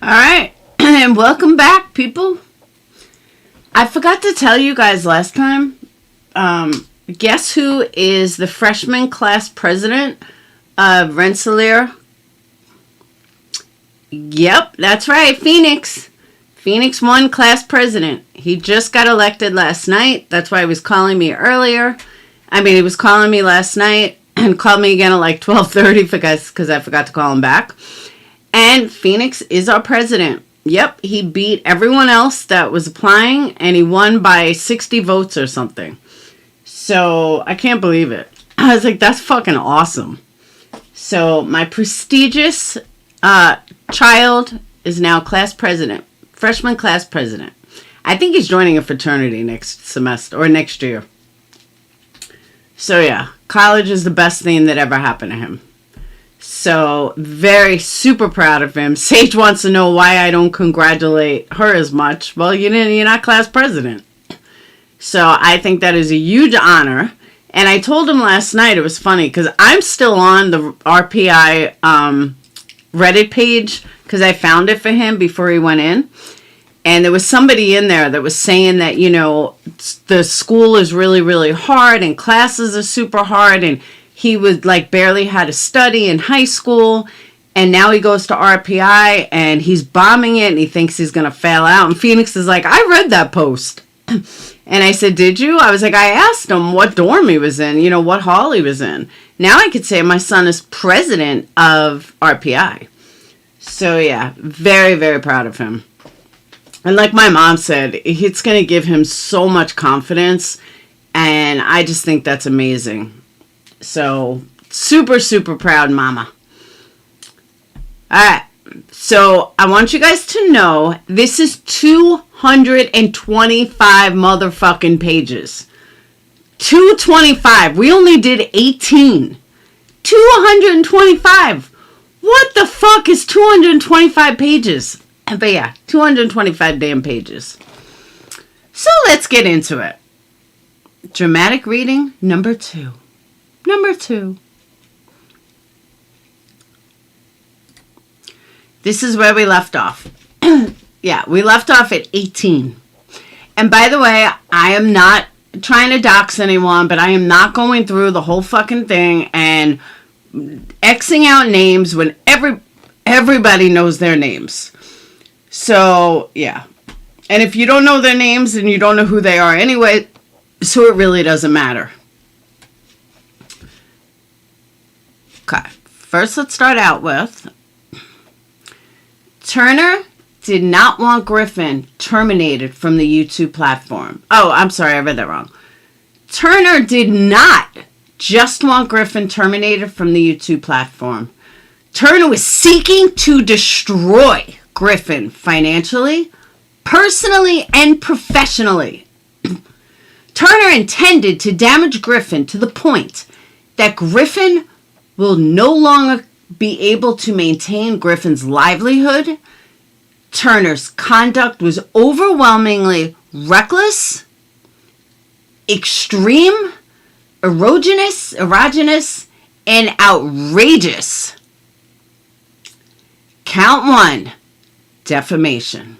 All right, and welcome back, people. I forgot to tell you guys last time. Guess who is the freshman class president of Rensselaer? Yep, that's right, Phoenix. Phoenix won class president. He just got elected last night. That's why he was calling me earlier. He was calling me last night and called me again at like 12:30 because I forgot to call him back. And Phoenix is our president. Yep, he beat everyone else that was applying, and he won by 60 votes or something. So I can't believe it. I was like, that's fucking awesome. So my prestigious child is now class president, freshman class president. I think he's joining a fraternity next semester or next year. So yeah, college is the best thing that ever happened to him. So, super proud of him. Sage wants to know why I don't congratulate her as much. Well, you're not class president. So, I think that is a huge honor. And I told him last night, it was funny, because I'm still on the RPI Reddit page, because I found it for him before he went in. And there was somebody in there that was saying that, the school is really, really hard, and classes are super hard, and he would barely had to study in high school, and now he goes to RPI and he's bombing it and he thinks he's going to fail out. And Phoenix is like, I read that post. And I said, did you? I was like, I asked him what dorm he was in, what hall he was in. Now I could say my son is president of RPI. So yeah, very, very proud of him. And like my mom said, it's going to give him so much confidence. And I just think that's amazing. So, super, super proud, mama. Alright, so I want you guys to know this is 225 motherfucking pages. 225. We only did 18. 225. What the fuck is 225 pages? But yeah, 225 damn pages. So, let's get into it. Dramatic reading number 2. Number 2. This is where we left off. Yeah, we left off at 18. And by the way, I am not trying to dox anyone, but I am not going through the whole fucking thing and Xing out names when everybody knows their names. So, yeah. And if you don't know their names, then you don't know who they are anyway, so it really doesn't matter. Okay, first let's start out with Turner did not want Griffin terminated from the YouTube platform. Oh, I'm sorry, I read that wrong. Turner did not just want Griffin terminated from the YouTube platform. Turner was seeking to destroy Griffin financially, personally, and professionally. Turner intended to damage Griffin to the point that Griffin will no longer be able to maintain Griffin's livelihood. Turner's conduct was overwhelmingly reckless, extreme, erogenous, and outrageous. Count 1, defamation.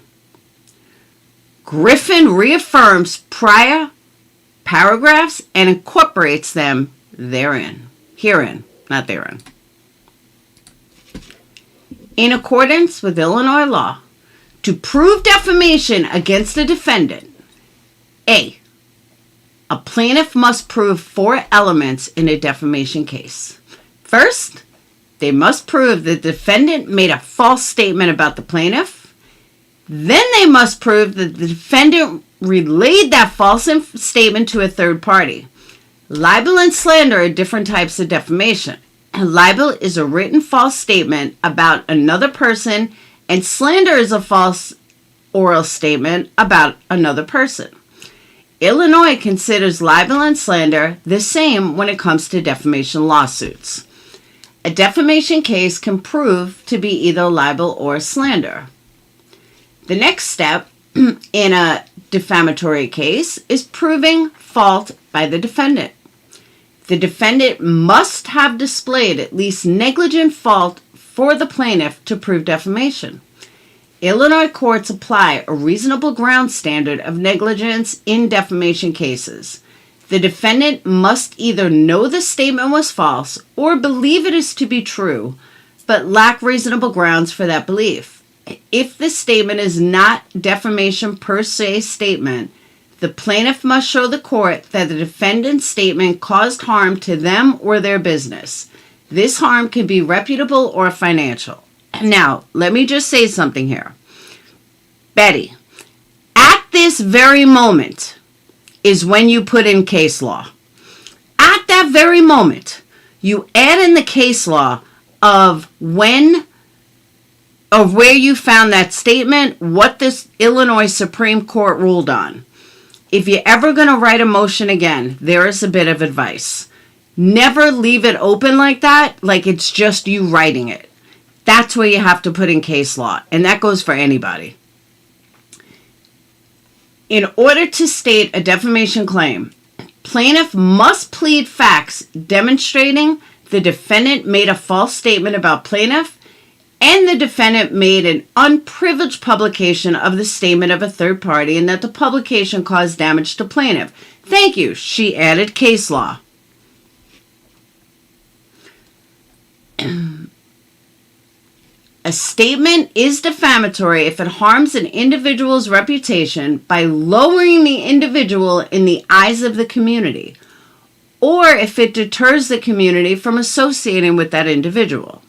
Griffin reaffirms prior paragraphs and incorporates them herein. Not therein. In accordance with Illinois law, to prove defamation against a defendant, A plaintiff must prove 4 elements in a defamation case. First, they must prove the defendant made a false statement about the plaintiff. Then they must prove that the defendant relayed that false statement to a third party. Libel and slander are different types of defamation. Libel is a written false statement about another person, and slander is a false oral statement about another person. Illinois considers libel and slander the same when it comes to defamation lawsuits. A defamation case can prove to be either libel or slander. The next step in a defamatory case is proving fault by the defendant. The defendant must have displayed at least negligent fault for the plaintiff to prove defamation. Illinois courts apply a reasonable ground standard of negligence in defamation cases. The defendant must either know the statement was false or believe it is to be true, but lack reasonable grounds for that belief. If the statement is not defamation per se statement, the plaintiff must show the court that the defendant's statement caused harm to them or their business. This harm can be reputable or financial. Now, let me just say something here. Betty, at this very moment is when you put in case law. At that very moment, you add in the case law of when or where you found that statement, what this Illinois Supreme Court ruled on. If you're ever going to write a motion again, there is a bit of advice. Never leave it open like that, like it's just you writing it. That's where you have to put in case law, and that goes for anybody. In order to state a defamation claim, plaintiff must plead facts demonstrating the defendant made a false statement about plaintiff and the defendant made an unprivileged publication of the statement of a third party and that the publication caused damage to plaintiff. Thank you. She added case law. A statement is defamatory if it harms an individual's reputation by lowering the individual in the eyes of the community, or if it deters the community from associating with that individual.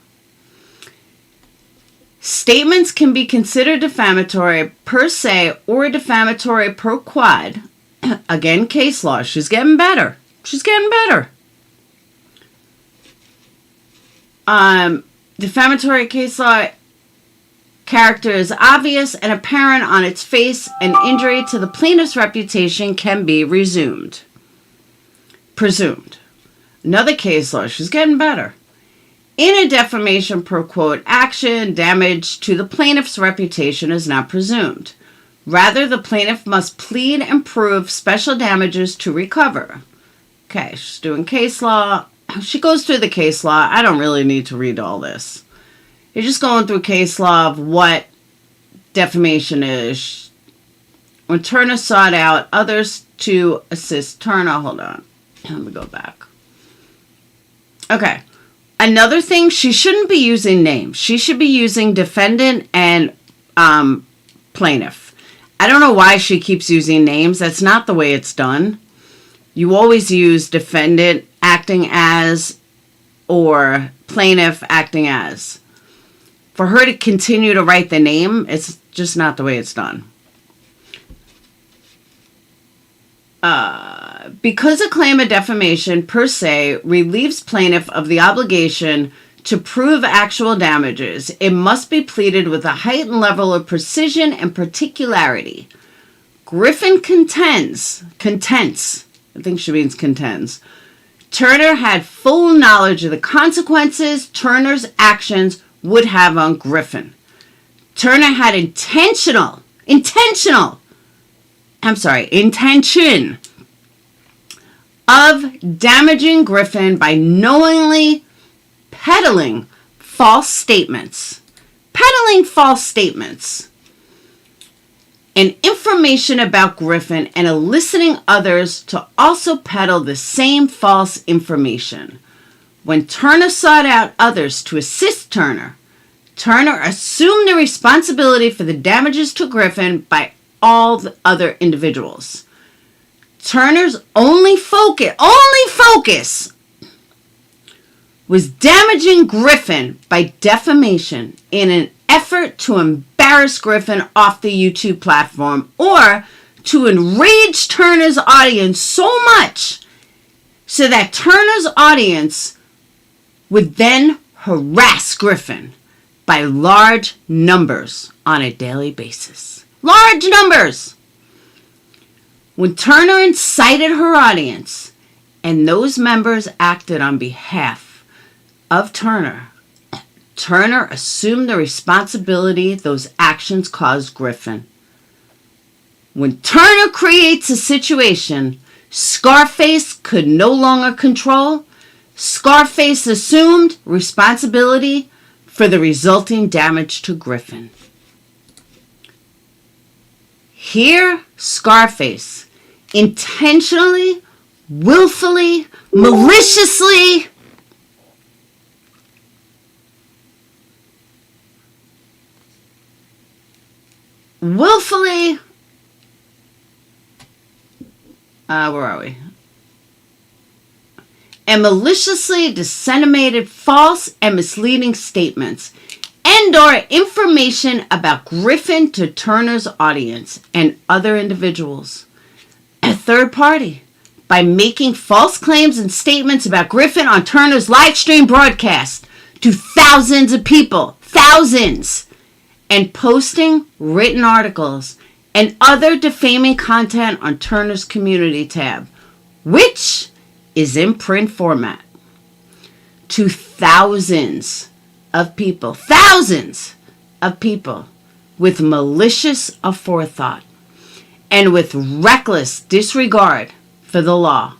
Statements can be considered defamatory per se or defamatory per quad. Again, case law. She's getting better. She's getting better. Defamatory case law character is obvious and apparent on its face, and injury to the plaintiff's reputation can be presumed. Another case law. She's getting better. In a defamation per quote action, damage to the plaintiff's reputation is not presumed. Rather, the plaintiff must plead and prove special damages to recover. Okay, she's doing case law. She goes through the case law. I don't really need to read all this. You're just going through case law of what defamation is. When Turner sought out others to assist Turner, hold on. Let me go back. Okay. Another thing, she shouldn't be using names. She should be using defendant and plaintiff. I don't know why she keeps using names. That's not the way it's done. You always use defendant acting as or plaintiff acting as. For her to continue to write the name, it's just not the way it's done. Because a claim of defamation per se relieves plaintiff of the obligation to prove actual damages, it must be pleaded with a heightened level of precision and particularity. Griffin contends, I think she means contends, Turner had full knowledge of the consequences Turner's actions would have on Griffin. Turner had intention of damaging Griffin by knowingly peddling false statements. And information about Griffin and eliciting others to also peddle the same false information. When Turner sought out others to assist Turner, Turner assumed the responsibility for the damages to Griffin by all the other individuals. Turner's only focus was damaging Griffin by defamation in an effort to embarrass Griffin off the YouTube platform or to enrage Turner's audience so much so that Turner's audience would then harass Griffin by large numbers on a daily basis. Large numbers! When Turner incited her audience and those members acted on behalf of Turner, Turner assumed the responsibility those actions caused Griffin. When Turner creates a situation Scarface could no longer control, Scarface assumed responsibility for the resulting damage to Griffin. Here, Scarface intentionally, willfully, maliciously where are we? And maliciously disseminated false and misleading statements and/or information about Griffin to Turner's audience and other individuals. A third party, by making false claims and statements about Griffin on Turner's live stream broadcast to thousands of people, thousands, and posting written articles and other defaming content on Turner's community tab, which is in print format, to thousands of people with malicious aforethought and with reckless disregard for the law,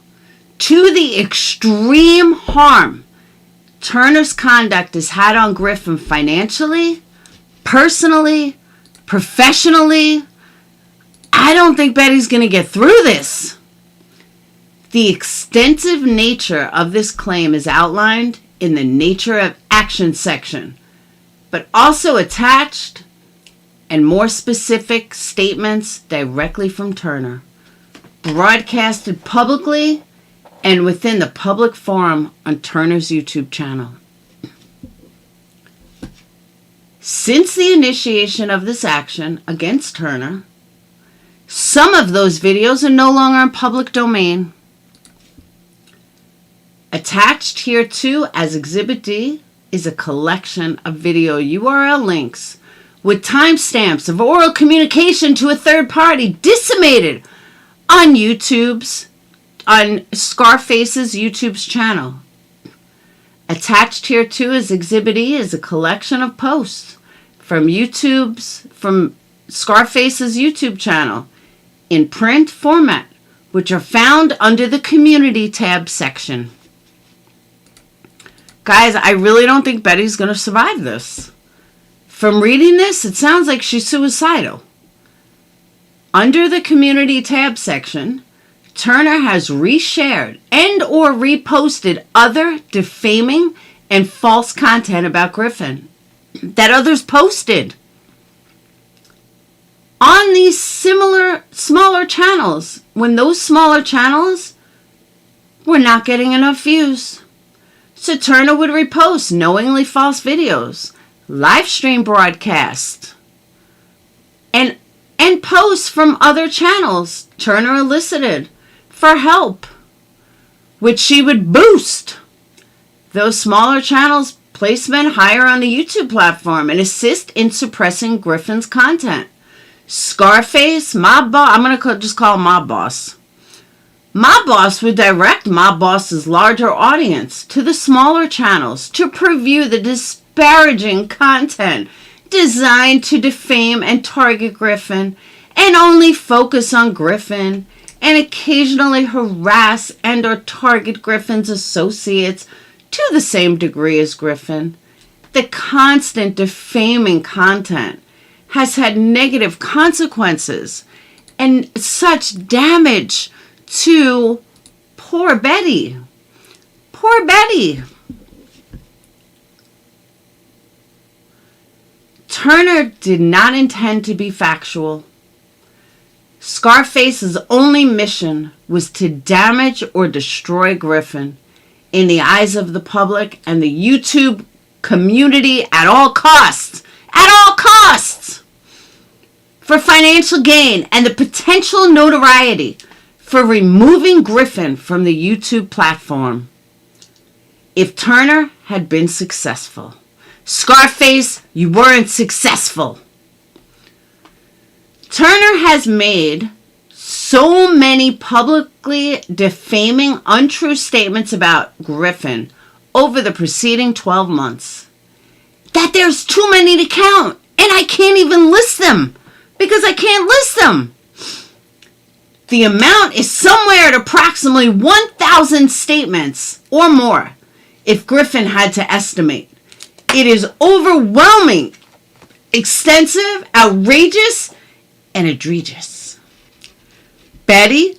to the extreme harm Turner's conduct has had on Griffin financially, personally, professionally. I don't think Betty's going to get through this. The extensive nature of this claim is outlined in the nature of action section, but also attached and more specific statements directly from Turner, broadcasted publicly and within the public forum on Turner's YouTube channel. Since the initiation of this action against Turner, some of those videos are no longer in public domain. Attached here too as Exhibit D is a collection of video URL links with timestamps of oral communication to a third party disseminated on Scarface's YouTube's channel. Attached here too as Exhibit E is a collection of posts from Scarface's YouTube channel in print format, which are found under the community tab section. Guys, I really don't think Betty's going to survive this. From reading this, it sounds like she's suicidal. Under the community tab section, Turner has reshared and or reposted other defaming and false content about Griffin that others posted on these smaller channels when those smaller channels were not getting enough views. So Turner would repost knowingly false videos, live stream broadcasts, and posts from other channels Turner elicited for help, which she would boost those smaller channels' placement higher on the YouTube platform and assist in suppressing Griffin's content. Scarface, Mob Boss, I'm going to just call him Mob Boss. Mob Boss would direct Mob Boss's larger audience to the smaller channels to preview the disparaging content designed to defame and target Griffin and only focus on Griffin and occasionally harass and or target Griffin's associates to the same degree as Griffin. The constant defaming content has had negative consequences and such damage to poor Betty. Poor Betty. Turner did not intend to be factual. Scarface's only mission was to damage or destroy Griffin in the eyes of the public and the YouTube community at all costs. At all costs! For financial gain and the potential notoriety for removing Griffin from the YouTube platform. If Turner had been successful, Scarface, you weren't successful. Turner has made so many publicly defaming, untrue statements about Griffin over the preceding 12 months that there's too many to count, and I can't even list them because I can't list them. The amount is somewhere at approximately 1,000 statements or more if Griffin had to estimate. It is overwhelming, extensive, outrageous, and egregious. Betty,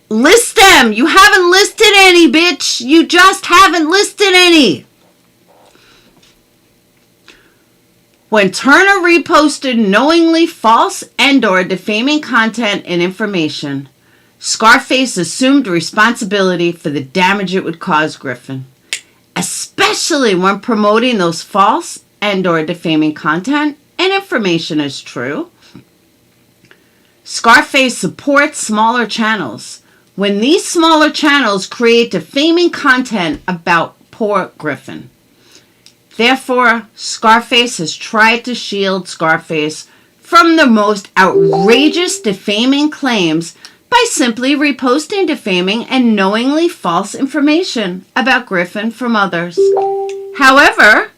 list them. You haven't listed any, bitch. You just haven't listed any. When Turner reposted knowingly false and/or defaming content and information, Scarface assumed responsibility for the damage it would cause Griffin, especially when promoting those false and/or defaming content and information as true. Scarface supports smaller channels when these smaller channels create defaming content about poor Griffin. Therefore, Scarface has tried to shield Scarface from the most outrageous defaming claims by simply reposting defaming and knowingly false information about Griffin from others. However,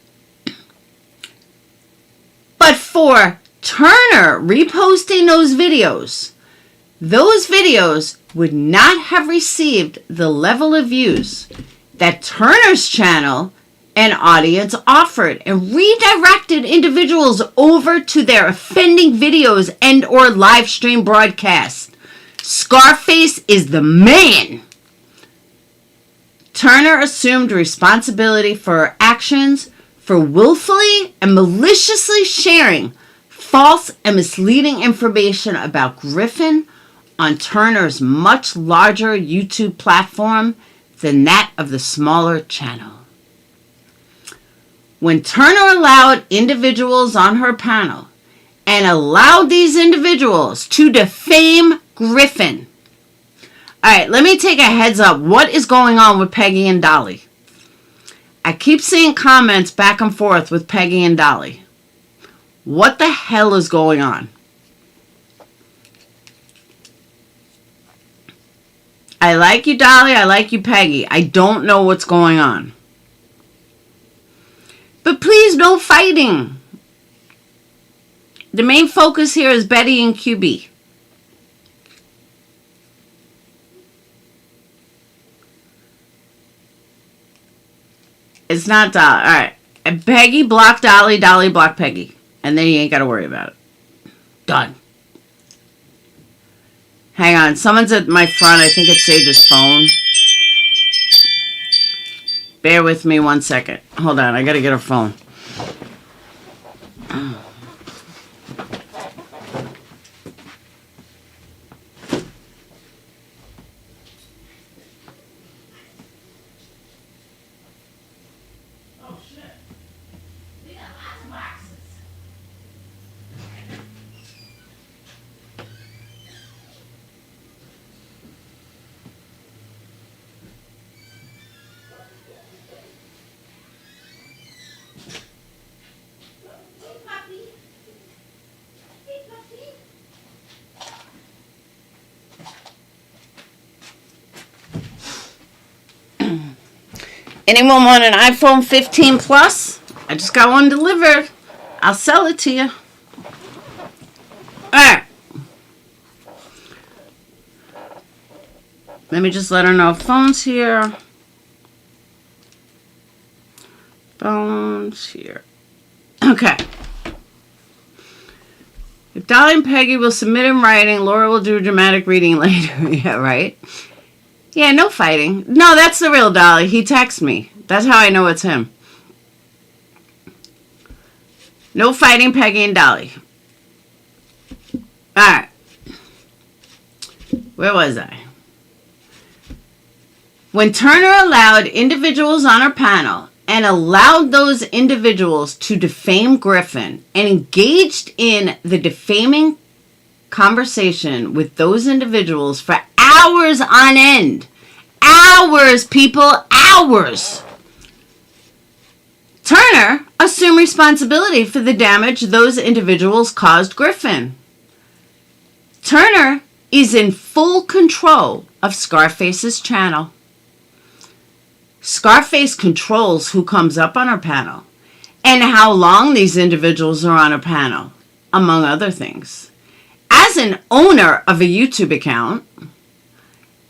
but for Turner reposting those videos would not have received the level of views that Turner's channel and audience offered and redirected individuals over to their offending videos and or live stream broadcasts. Scarface is the man. Turner assumed responsibility for her actions for willfully and maliciously sharing false and misleading information about Griffin on Turner's much larger YouTube platform than that of the smaller channel. When Turner allowed individuals on her panel and allowed these individuals to defame Griffin. All right, let me take a heads up. What is going on with Peggy and Dolly? I keep seeing comments back and forth with Peggy and Dolly. What the hell is going on? I like you, Dolly. I like you, Peggy. I don't know what's going on. But please, no fighting. The main focus here is Betty and QB. It's not Dolly. All right. Peggy blocked Dolly. Dolly blocked Peggy. And then you ain't got to worry about it. Done. Hang on. Someone's at my front. I think it's Sage's phone. Bear with me 1 second. Hold on. I got to get her phone. Anyone want an iPhone 15 Plus? I just got one delivered. I'll sell it to you. Alright. Let me just let her know. Phone's here. Phone's here. Okay. If Dolly and Peggy will submit in writing, Laura will do a dramatic reading later. Yeah, right? Yeah, no fighting. No, that's the real Dolly. He texts me. That's how I know it's him. No fighting, Peggy and Dolly. Alright. Where was I? When Turner allowed individuals on her panel and allowed those individuals to defame Griffin and engaged in the defaming conversation with those individuals for hours on end. Hours, people, hours. Turner assumed responsibility for the damage those individuals caused Griffin. Turner is in full control of Scarface's channel. Scarface controls who comes up on her panel and how long these individuals are on her panel, among other things. As an owner of a YouTube account,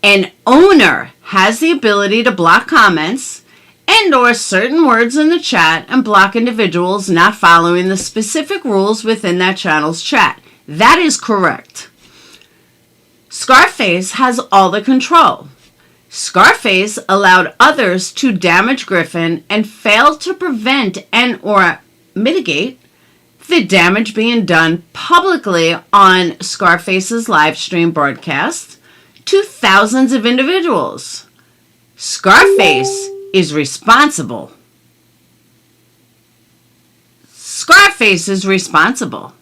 an owner has the ability to block comments and or certain words in the chat and block individuals not following the specific rules within that channel's chat. That is correct. Scarface has all the control. Scarface allowed others to damage Griffin and failed to prevent and or mitigate the damage being done publicly on Scarface's live stream broadcast to thousands of individuals. Scarface is responsible. Scarface is responsible.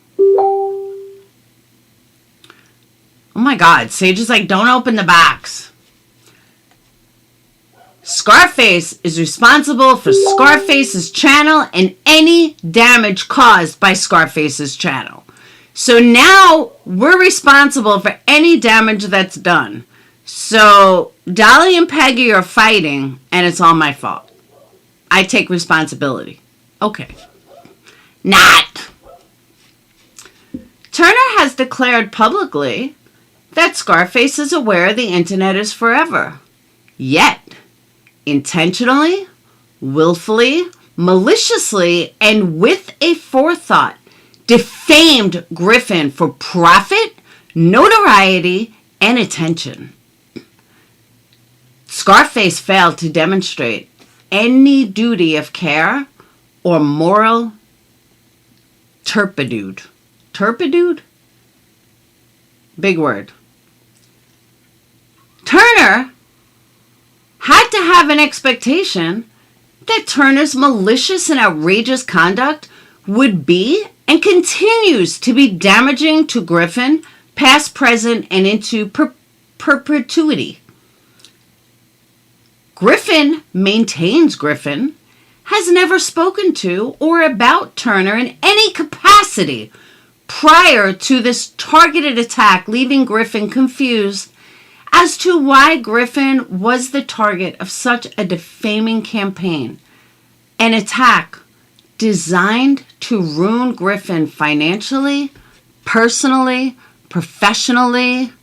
Oh my God, Sage is like, don't open the box. Scarface is responsible for Scarface's channel and any damage caused by Scarface's channel. So now we're responsible for any damage that's done. So Dolly and Peggy are fighting and it's all my fault. I take responsibility. Okay. Not. Turner has declared publicly that Scarface is aware the internet is forever. Yet, intentionally, willfully, maliciously, and with a forethought, defamed Griffin for profit, notoriety, and attention. Scarface failed to demonstrate any duty of care or moral turpitude. Turpitude? Big word. Turner had to have an expectation that Turner's malicious and outrageous conduct would be and continues to be damaging to Griffin, past, present, and into perpetuity. Griffin maintains Griffin has never spoken to or about Turner in any capacity prior to this targeted attack, leaving Griffin confused as to why Griffin was the target of such a defaming campaign, an attack designed to ruin Griffin financially, personally, professionally.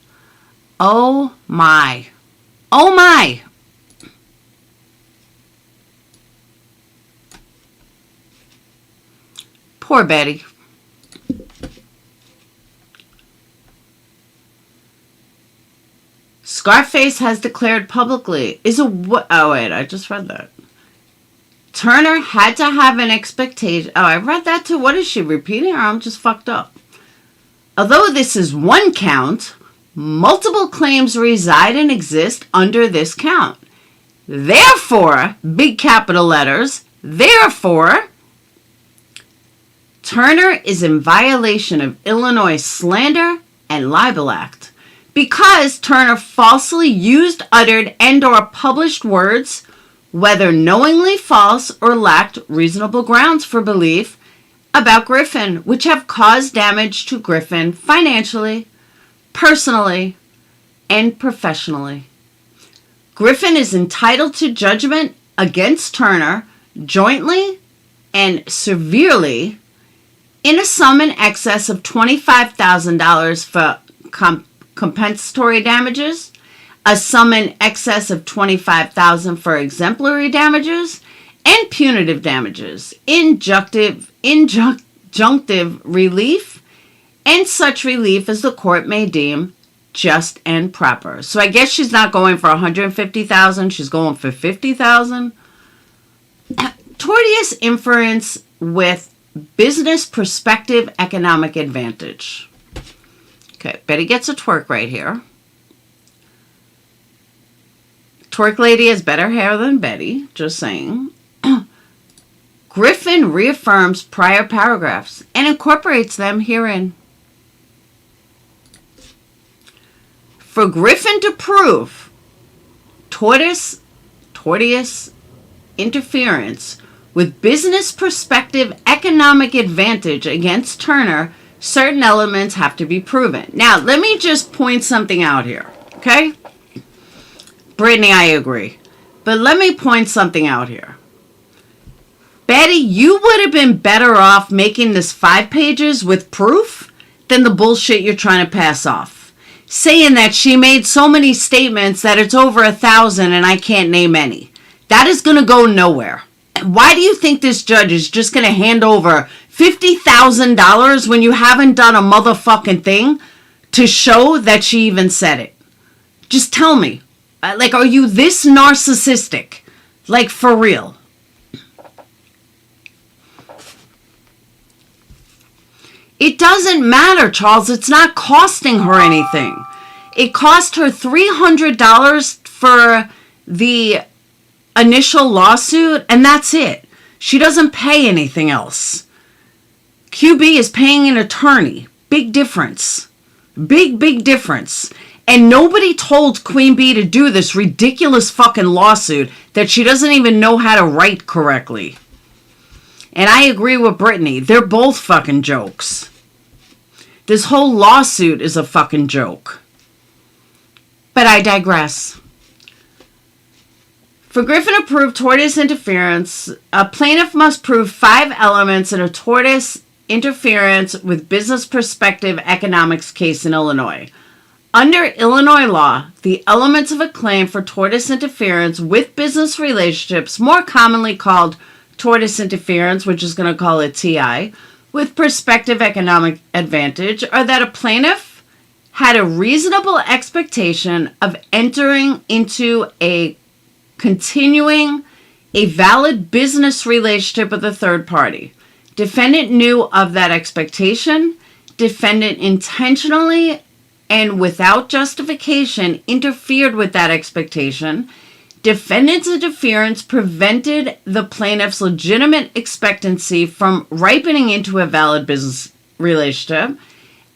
Oh my. Oh my. Poor Betty. Scarface has declared publicly oh wait, I just read that. Turner had to have an expectation. Oh, I read that too. What is she repeating, or I'm just fucked up? Although this is one count, multiple claims reside and exist under this count. Therefore, big capital letters, therefore, Turner is in violation of Illinois Slander and Libel Act. Because Turner falsely used, uttered, and or published words, whether knowingly false or lacked reasonable grounds for belief, about Griffin, which have caused damage to Griffin financially, personally, and professionally. Griffin is entitled to judgment against Turner jointly and severely in a sum in excess of $25,000 for compensatory damages, a sum in excess of $25,000 for exemplary damages, and punitive damages, injunctive relief, and such relief as the court may deem just and proper. So I guess she's not going for $150,000, she's going for $50,000. Tortious inference with business perspective economic advantage. Okay, Betty gets a twerk right here. Twerk lady has better hair than Betty, just saying. Griffin reaffirms prior paragraphs and incorporates them herein. For Griffin to prove tortious interference with business perspective economic advantage against Turner, certain elements have to be proven. Now, let me just point something out here, okay? Brittany, I agree. But let me point something out here. Betty, you would have been better off making this 5 pages with proof than the bullshit you're trying to pass off. Saying that she made so many statements that it's over 1,000 and I can't name any. That is going to go nowhere. Why do you think this judge is just going to hand over $50,000 when you haven't done a motherfucking thing to show that she even said it? Just tell me. Like, are you this narcissistic? Like, for real? It doesn't matter, Charles. It's not costing her anything. It cost her $300 for the initial lawsuit, and that's it. She doesn't pay anything else. QB is paying an attorney. Big difference. Big difference. And nobody told Queen Bee to do this ridiculous fucking lawsuit that she doesn't even know how to write correctly. And I agree with Brittany. They're both fucking jokes. This whole lawsuit is a fucking joke. But I digress. For Griffin-approved tortious interference, a plaintiff must prove 5 elements in a tortious interference with business perspective economics case in Illinois. Under Illinois law, the elements of a claim for tortious interference with business relationships, more commonly called tortious interference, which is going to call it TI, with prospective economic advantage, are that a plaintiff had a reasonable expectation of entering into a valid business relationship with a third party. Defendant knew of that expectation. Defendant intentionally and without justification interfered with that expectation. Defendant's interference prevented the plaintiff's legitimate expectancy from ripening into a valid business relationship,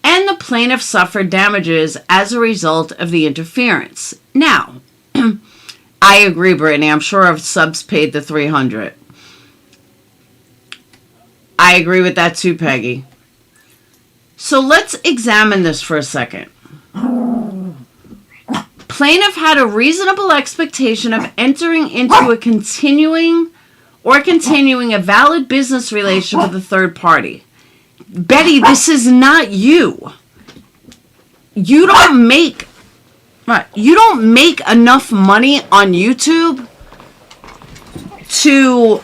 and the plaintiff suffered damages as a result of the interference. Now, I agree, Brittany. I'm sure if subs paid the $300. I agree with that too, Peggy. So let's examine this for a second. Plaintiff had a reasonable expectation of entering into a continuing a valid business relationship with a third party. Betty, this is not you. You don't make enough money on YouTube to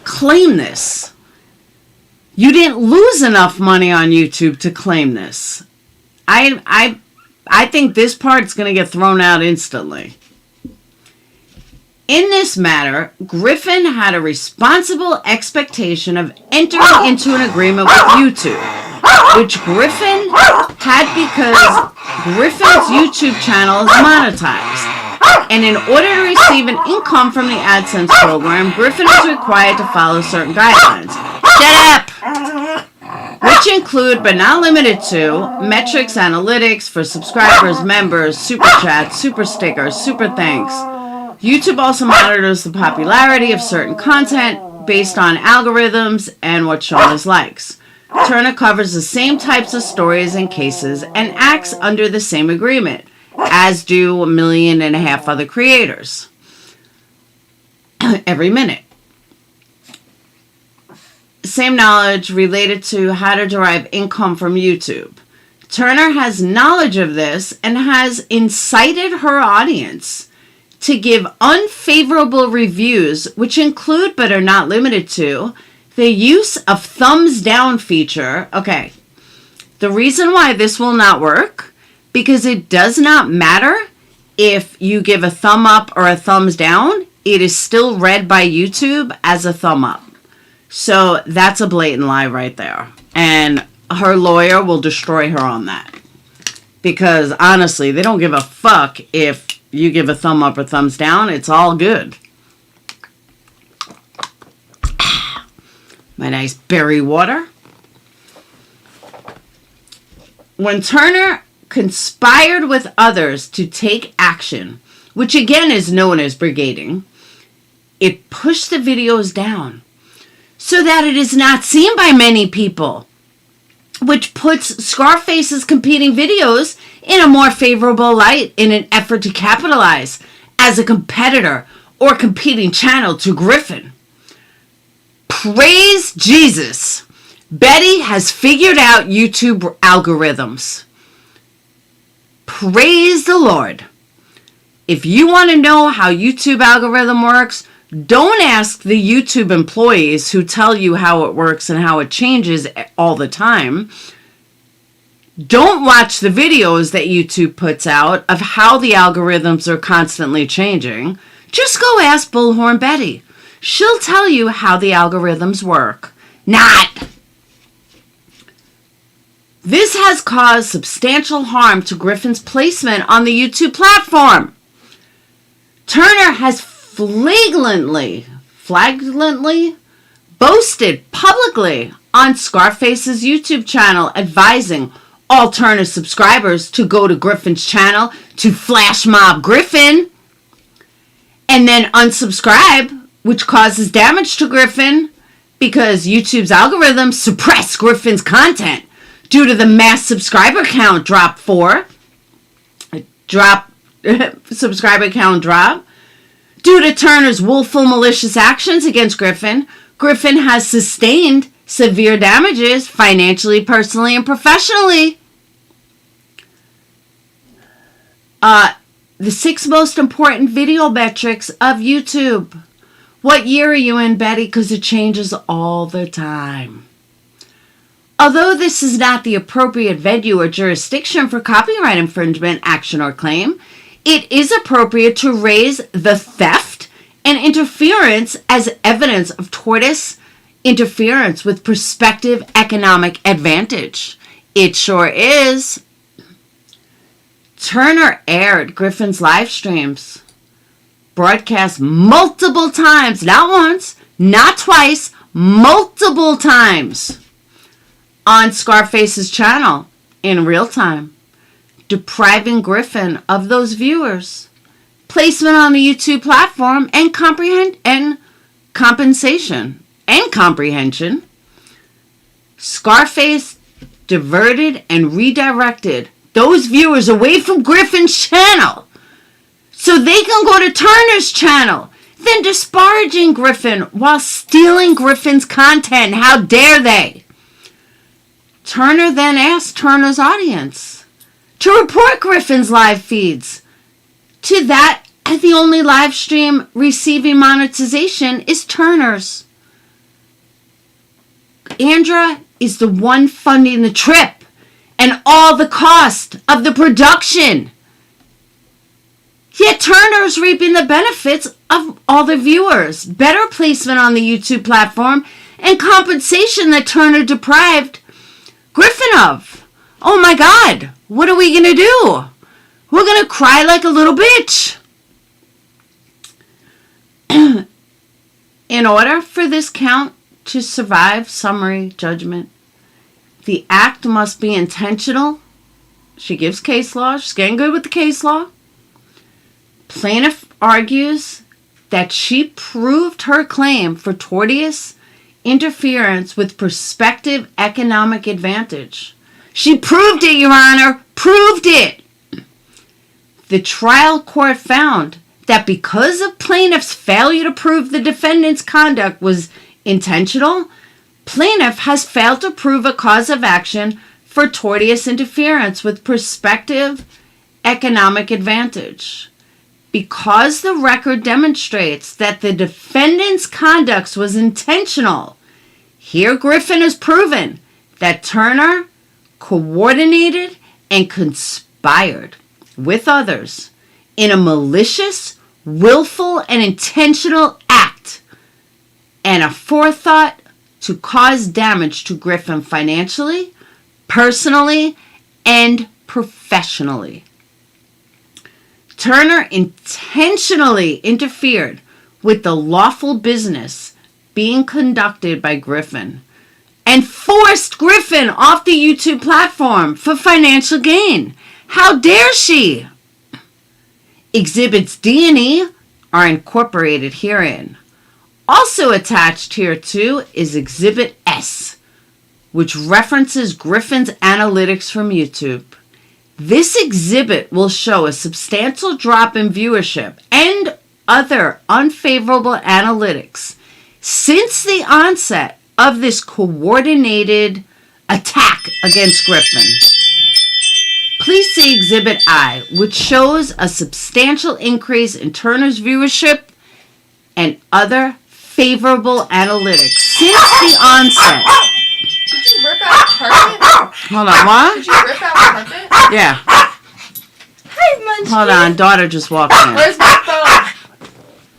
claim this. You didn't lose enough money on YouTube to claim this. I think this part's going to get thrown out instantly. In this matter, Griffin had a responsible expectation of entering into an agreement with YouTube, which Griffin had because Griffin's YouTube channel is monetized. And in order to receive an income from the AdSense program, Griffin is required to follow certain guidelines. Shut up! Which include, but not limited to, metrics analytics for subscribers, members, super chats, super stickers, super thanks. YouTube also monitors the popularity of certain content based on algorithms and what's shown as likes. Turner covers the same types of stories and cases and acts under the same agreement, as do 1.5 million other creators every minute. Same knowledge related to how to derive income from YouTube. Turner has knowledge of this and has incited her audience to give unfavorable reviews, which include but are not limited to the use of thumbs down feature. Okay, the reason why this will not work, because it does not matter if you give a thumb up or a thumbs down, it is still read by YouTube as a thumb up. So that's a blatant lie right there. And her lawyer will destroy her on that. Because honestly, they don't give a fuck if you give a thumb up or thumbs down. It's all good. My nice berry water. When Turner conspired with others to take action, which again is known as brigading, it pushed the videos down so that it is not seen by many people, which puts Scarface's competing videos in a more favorable light in an effort to capitalize as a competitor or competing channel to Griffin. Praise Jesus! Betty has figured out YouTube algorithms. Praise the Lord. If you want to know how YouTube algorithm works, don't ask the YouTube employees who tell you how it works and how it changes all the time. don't watch the videos that YouTube puts out of how the algorithms are constantly changing. Just go ask Bullhorn Betty. She'll tell you how the algorithms work. Not. This has caused substantial harm to Griffin's placement on the YouTube platform. Turner has flagrantly boasted publicly on Scarface's YouTube channel, advising all Turner subscribers to go to Griffin's channel to flash mob Griffin and then unsubscribe, which causes damage to Griffin because YouTube's algorithms suppress Griffin's content due to the mass subscriber count subscriber count drop. Due to Turner's willful malicious actions against Griffin, Griffin has sustained severe damages financially, personally, and professionally. The 6 most important video metrics of YouTube. What year are you in, Betty? Because it changes all the time. Although this is not the appropriate venue or jurisdiction for copyright infringement action or claim, it is appropriate to raise the theft and interference as evidence of tortious interference with prospective economic advantage. It sure is. Turner aired Griffin's live streams, broadcast multiple times, not once, not twice, multiple times on Scarface's channel in real time, depriving Griffin of those viewers, placement on the YouTube platform, and compensation and comprehension. Scarface diverted and redirected those viewers away from Griffin's channel so they can go to Turner's channel, then disparaging Griffin while stealing Griffin's content. How dare they? Turner then asked Turner's audience to report Griffin's live feeds. To that, the only live stream receiving monetization is Turner's. Andra is the one funding the trip and all the cost of the production. Yet Turner's reaping the benefits of all the viewers, better placement on the YouTube platform, and compensation that Turner deprived Griffin of. Oh my God, what are we going to do? We're going to cry like a little bitch. In order for this count to survive summary judgment, the act must be intentional. She gives case law. She's getting good with the case law. Plaintiff argues that she proved her claim for tortious interference with prospective economic advantage. She proved it, Your Honor. Proved it. The trial court found that because of plaintiff's failure to prove the defendant's conduct was intentional, plaintiff has failed to prove a cause of action for tortious interference with prospective economic advantage. Because the record demonstrates that the defendant's conduct was intentional, here Griffin has proven that Turner coordinated and conspired with others in a malicious, willful, and intentional act and a forethought to cause damage to Griffin financially, personally, and professionally. Turner intentionally interfered with the lawful business being conducted by Griffin and forced Griffin off the YouTube platform for financial gain. How dare she? Exhibits D and E are incorporated herein. Also attached here too is Exhibit S, which references Griffin's analytics from YouTube. This exhibit will show a substantial drop in viewership and other unfavorable analytics since the onset of this coordinated attack against Griffin. Please see Exhibit I, which shows a substantial increase in Turner's viewership and other favorable analytics since the onset. Did you rip out carpet? Hold on, what? Did you rip out carpet? Yeah. Hi, Munchkin. Hold on, daughter just walked in. Where's my phone?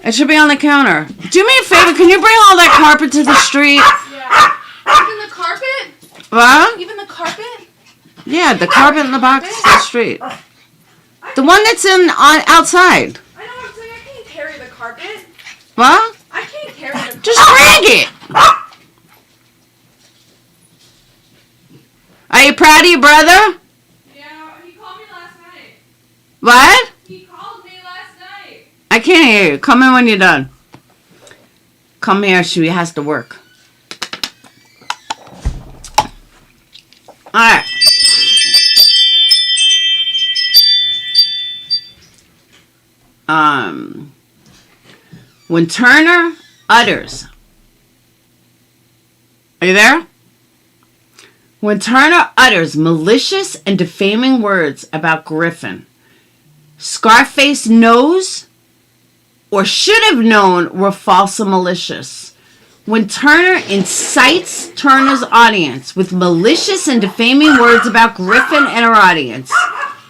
It should be on the counter. Do me a favor, can you bring all that carpet to the street? Yeah. Even the carpet? What? Even the carpet? Yeah, the carpet in the box to the street. The one that's outside. I know what I'm saying. I can't carry the carpet. What? I can't carry the carpet. Just drag it. Are you proud of your brother? Yeah, he called me last night. What? He called me last night. I can't hear you. Come in when you're done. Come here. She has to work. All right. When Turner utters, are you there? When Turner utters malicious and defaming words about Griffin, Scarface knows or should have known were false and malicious. When Turner incites Turner's audience with malicious and defaming words about Griffin and her audience,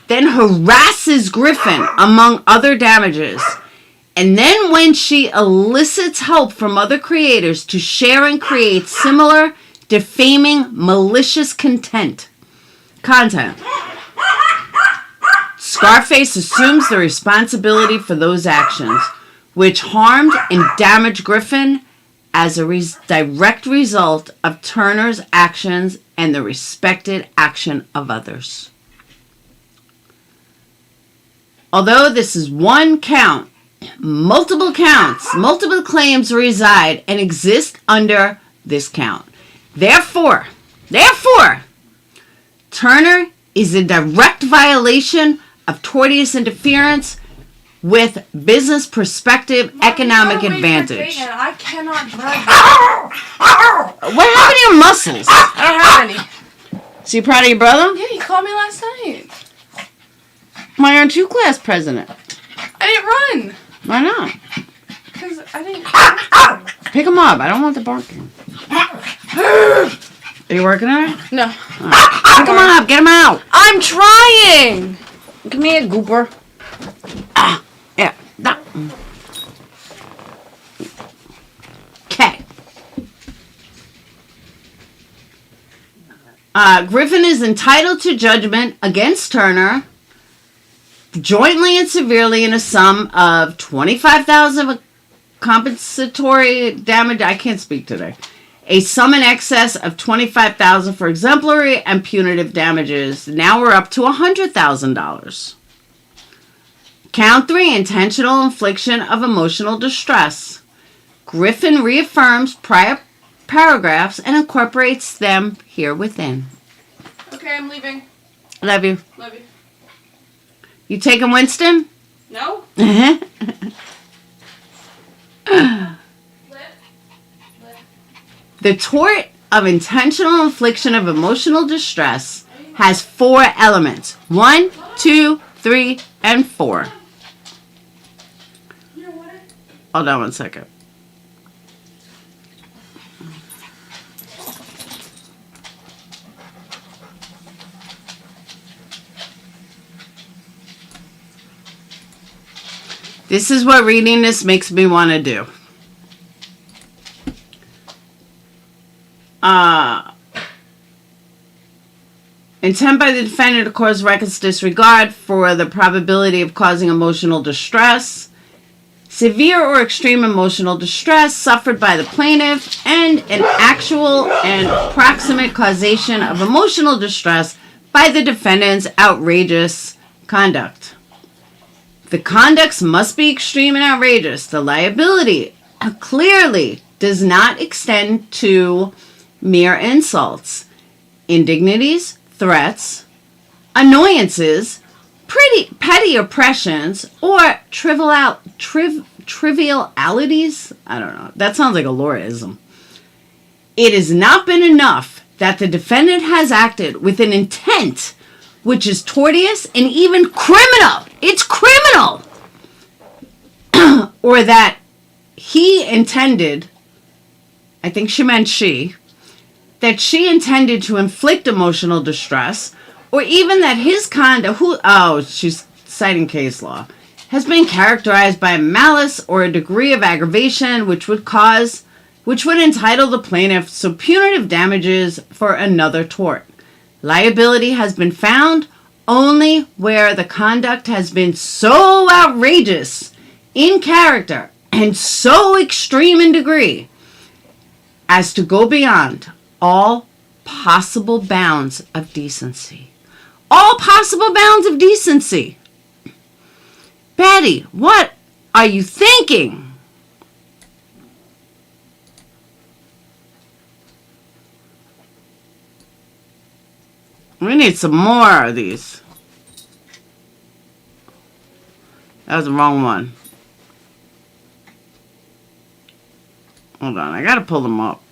then harasses Griffin among other damages, and then when she elicits help from other creators to share and create similar defaming, malicious content, Scarface assumes the responsibility for those actions, which harmed and damaged Griffin as a direct result of Turner's actions and the respected action of others. Although this is one count, multiple counts, multiple claims reside and exist under this count. Therefore, Turner is in direct violation of tortious interference with business perspective economic advantage. I cannot drive. What happened to your muscles? I don't have any. So you proud of your brother? Yeah, he called me last night. Why aren't you class president? I didn't run. Why not? Because I didn't. Pick him up. I don't want the barking. Are you working on it? No. Right. Pick him up. Get him out. I'm trying. Give me a gooper. Yeah. That. Okay. Griffin is entitled to judgment against Turner jointly and severely in a sum of $25,000 of compensatory damage. I can't speak today. A sum in excess of $25,000 for exemplary and punitive damages. Now we're up to $100,000. Count 3, intentional infliction of emotional distress. Griffin reaffirms prior paragraphs and incorporates them here within. Okay, I'm leaving. Love you. Love you. You taking Winston? No? The tort of intentional infliction of emotional distress has 4 elements. 1, 2, 3, and 4. Hold on one second. This is what reading this makes me want to do. Intent by the defendant to cause reckless disregard for the probability of causing emotional distress. Severe or extreme emotional distress suffered by the plaintiff and an actual and proximate causation of emotional distress by the defendant's outrageous conduct. The conduct must be extreme and outrageous. The liability clearly does not extend to mere insults, indignities, threats, annoyances, petty oppressions, or trivialities. I don't know. That sounds like a Lauraism. It has not been enough that the defendant has acted with an intent which is tortious and even criminal. It's criminal. Or that he intended, I think she meant she, that she intended to inflict emotional distress, or even that his conduct, she's citing case law, has been characterized by malice or a degree of aggravation which would entitle the plaintiff to punitive damages for another tort. Liability has been found only where the conduct has been so outrageous in character and so extreme in degree as to go beyond all possible bounds of decency. All possible bounds of decency. Betty, what are you thinking? We need some more of these. That was the wrong one. Hold on, I gotta pull them up.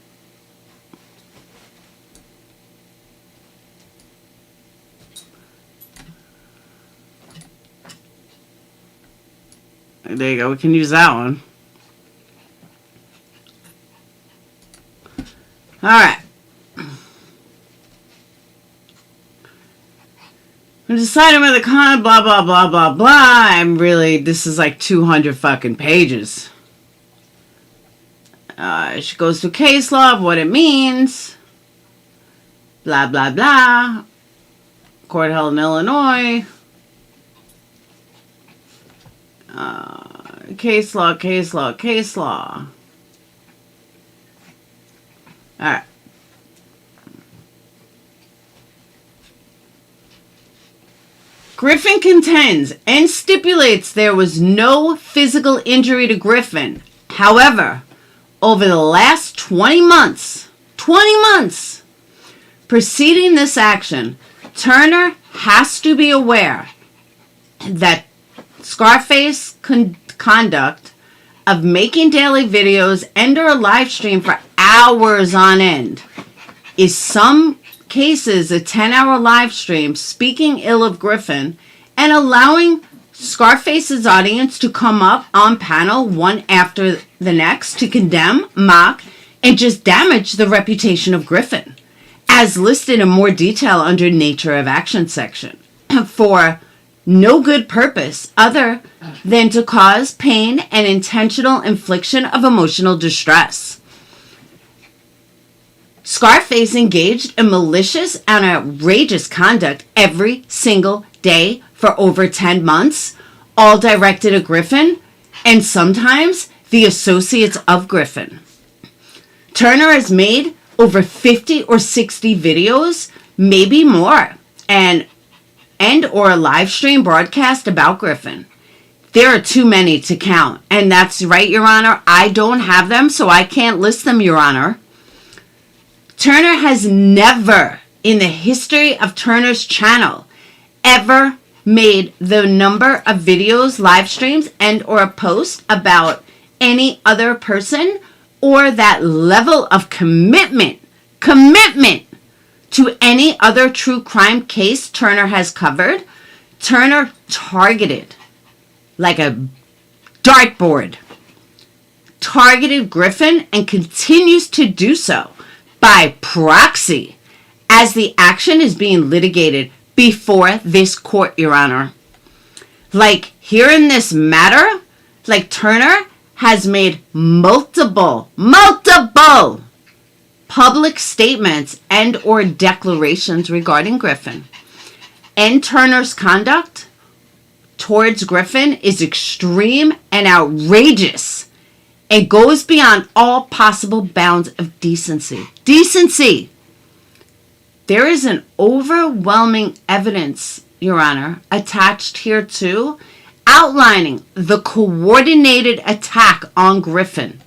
There you go, we can use that one. Alright. I'm deciding whether blah, blah, blah, blah, blah. This is like 200 fucking pages. She goes through case law of what it means. Blah, blah, blah. Court held in Illinois. Case law, case law, case law. Alright. Griffin contends and stipulates there was no physical injury to Griffin. However, over the last 20 months preceding this action, Turner has to be aware that Scarface conduct of making daily videos and or a live stream for hours on end is some cases a 10-hour live stream speaking ill of Griffin and allowing Scarface's audience to come up on panel one after the next to condemn, mock, and just damage the reputation of Griffin, as listed in more detail under Nature of Action section, for no good purpose other than to cause pain and intentional infliction of emotional distress. Scarface engaged in malicious and outrageous conduct every single day for over 10 months, all directed at Griffin and sometimes the associates of Griffin. Turner has made over 50 or 60 videos, maybe more, and or a live stream broadcast about Griffin. There are too many to count, and that's right, Your Honor. I don't have them, so I can't list them, Your Honor. Turner has never, in the history of Turner's channel, ever made the number of videos, live streams, and or a post about any other person or that level of commitment to any other true crime case Turner has covered. Turner targeted, like a dartboard, targeted Griffin and continues to do so by proxy as the action is being litigated before this court, Your Honor. Like here in this matter, like Turner has made multiple public statements and or declarations regarding Griffin. And Turner's conduct towards Griffin is extreme and outrageous. It goes beyond all possible bounds of decency. Decency! There is an overwhelming evidence, Your Honor, attached here too, outlining the coordinated attack on Griffin,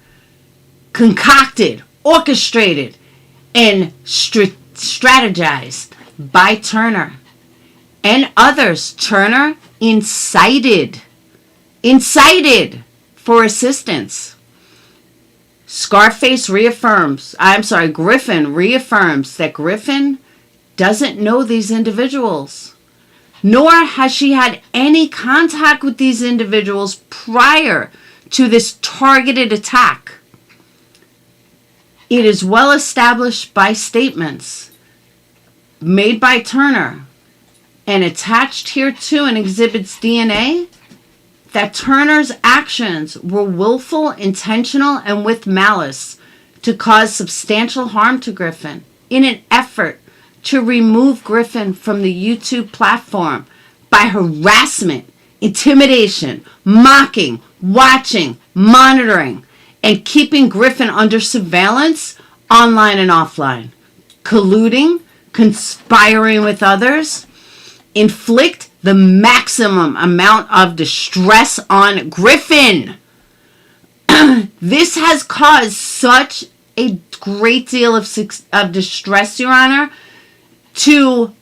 concocted, orchestrated, and strategized by Turner and others. Turner incited for assistance. Griffin reaffirms that Griffin doesn't know these individuals, nor has she had any contact with these individuals prior to this targeted attack. It is well established by statements made by Turner and attached hereto in Exhibit's DNA that Turner's actions were willful, intentional, and with malice to cause substantial harm to Griffin in an effort to remove Griffin from the YouTube platform by harassment, intimidation, mocking, watching, monitoring, and keeping Griffin under surveillance online and offline, colluding, conspiring with others, inflict the maximum amount of distress on Griffin. This has caused such a great deal of distress, Your Honor, to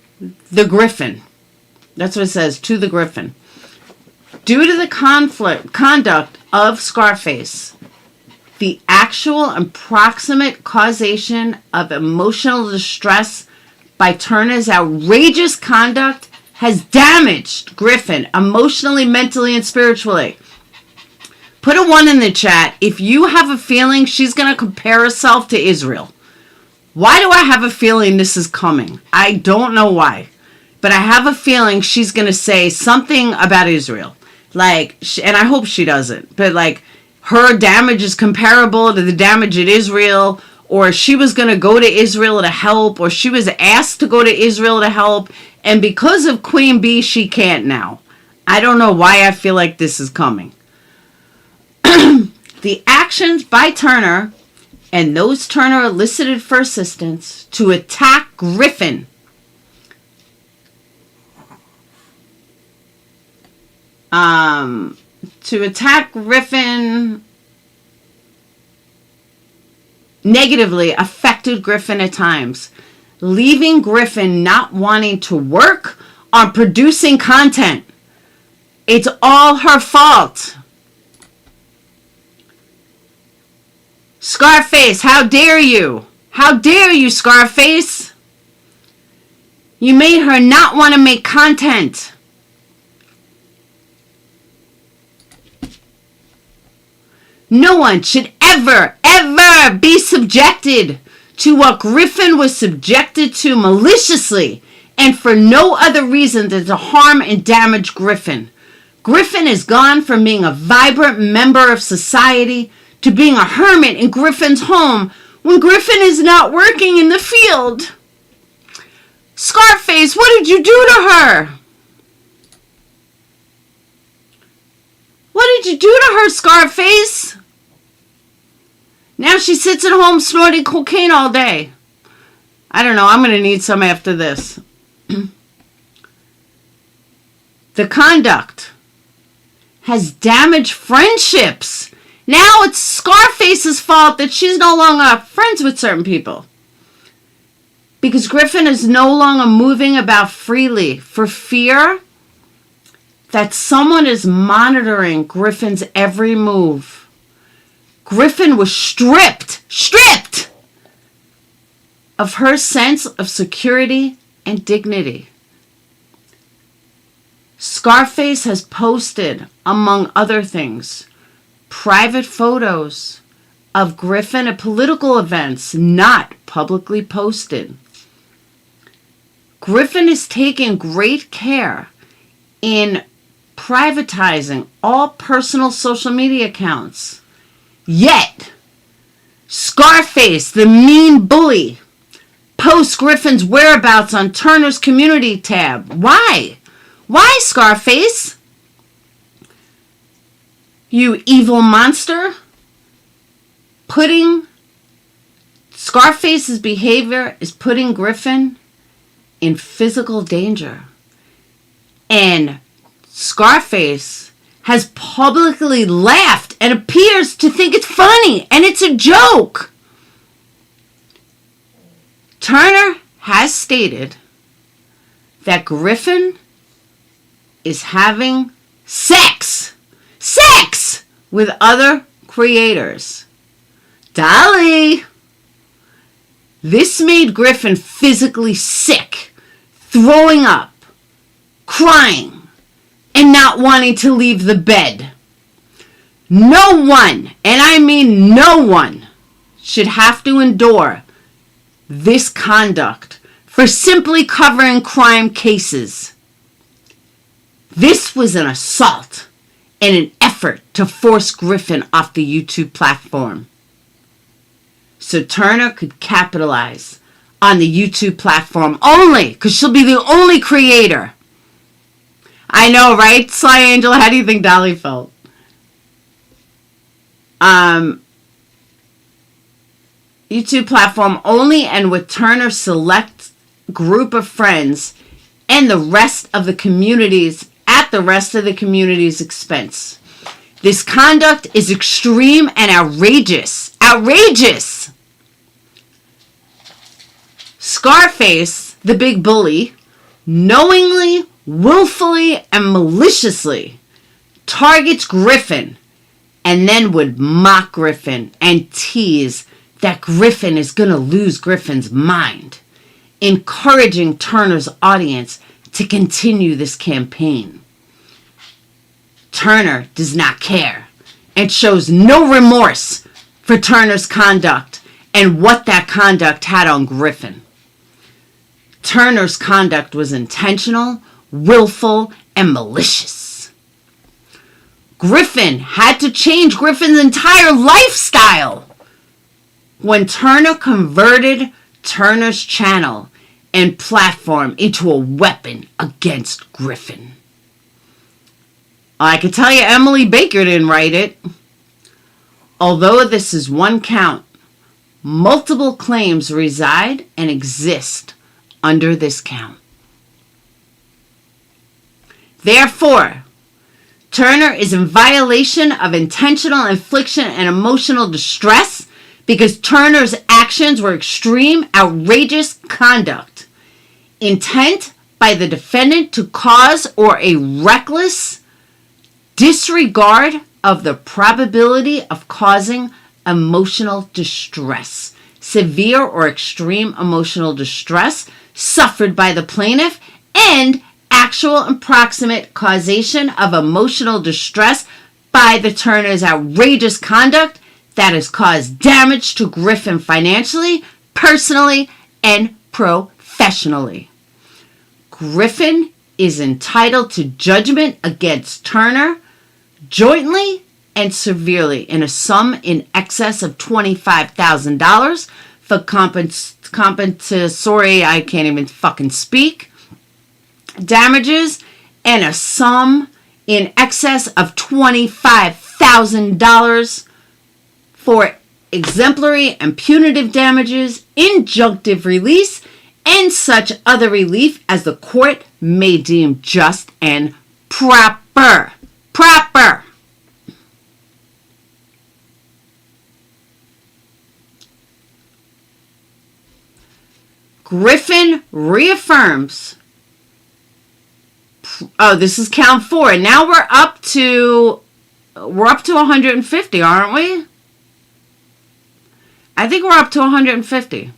the Griffin. That's what it says, to the Griffin. Due to the conduct of Scarface, the actual and proximate causation of emotional distress by Turner's outrageous conduct has damaged Griffin emotionally, mentally, and spiritually. Put a 1 in the chat if you have a feeling she's going to compare herself to Israel. Why do I have a feeling this is coming? I don't know why. But I have a feeling she's going to say something about Israel. Like, and I hope she doesn't. But like, her damage is comparable to the damage at Israel. Or she was going to go to Israel to help. Or she was asked to go to Israel to help. And because of Queen Bee, she can't now. I don't know why I feel like this is coming. The actions by Turner and those Turner elicited for assistance to attack Griffin negatively affected Griffin at times, leaving Griffin not wanting to work on producing content. It's all her fault. Scarface, how dare you? How dare you, Scarface? You made her not want to make content. No one should ever be subjected to what Griffin was subjected to maliciously and for no other reason than to harm and damage Griffin. Griffin has gone from being a vibrant member of society to being a hermit in Griffin's home when Griffin is not working in the field. Scarface, what did you do to her? What did you do to her, Scarface? Now she sits at home snorting cocaine all day. I don't know. I'm going to need some after this. The conduct has damaged friendships. Now it's Scarface's fault that she's no longer friends with certain people. Because Griffin is no longer moving about freely for fear that someone is monitoring Griffin's every move. Griffin was stripped of her sense of security and dignity. Scarface has posted, among other things, private photos of Griffin at political events not publicly posted. Griffin is taking great care in privatizing all personal social media accounts. Yet, Scarface, the mean bully, posts Griffin's whereabouts on Turner's community tab. Why? Why, Scarface? You evil monster. Scarface's behavior is putting Griffin in physical danger. And Scarface has publicly laughed and appears to think it's funny and it's a joke. Turner has stated that Griffin is having sex with other creators. Dolly! This made Griffin physically sick, throwing up, crying, and not wanting to leave the bed. No one, and I mean no one, should have to endure this conduct for simply covering crime cases. This was an assault and an effort to force Griffin off the YouTube platform, so Turner could capitalize on the YouTube platform only, because she'll be the only creator. I know, right, Sly Angel? How do you think Dolly felt? YouTube platform only, and with Turner's select group of friends and the rest of the communities at the rest of the community's expense. This conduct is extreme and outrageous. Outrageous! Scarface, the big bully, knowingly, willfully, and maliciously targets Griffin and then would mock Griffin and tease that Griffin is going to lose Griffin's mind, encouraging Turner's audience to continue this campaign. Turner does not care and shows no remorse for Turner's conduct and what that conduct had on Griffin. Turner's conduct was intentional, willful, and malicious. Griffin had to change Griffin's entire lifestyle when Turner converted Turner's channel and platform into a weapon against Griffin. I can tell you Emily Baker didn't write it. Although this is one count, multiple claims reside and exist under this count. Therefore, Turner is in violation of intentional infliction and emotional distress because Turner's actions were extreme, outrageous conduct. Intent by the defendant to cause or a reckless disregard of the probability of causing emotional distress. Severe or extreme emotional distress suffered by the plaintiff and actual and proximate causation of emotional distress by the Turner's outrageous conduct that has caused damage to Griffin financially, personally, and professionally. Griffin is entitled to judgment against Turner jointly and severely in a sum in excess of $25,000 for compensatory, I can't even fucking speak, damages, and a sum in excess of $25,000 for exemplary and punitive damages, injunctive release, and such other relief as the court may deem just and proper. Proper. Griffin reaffirms. Oh, this is count 4. Now we're up to 150, aren't we? I think we're up to 150.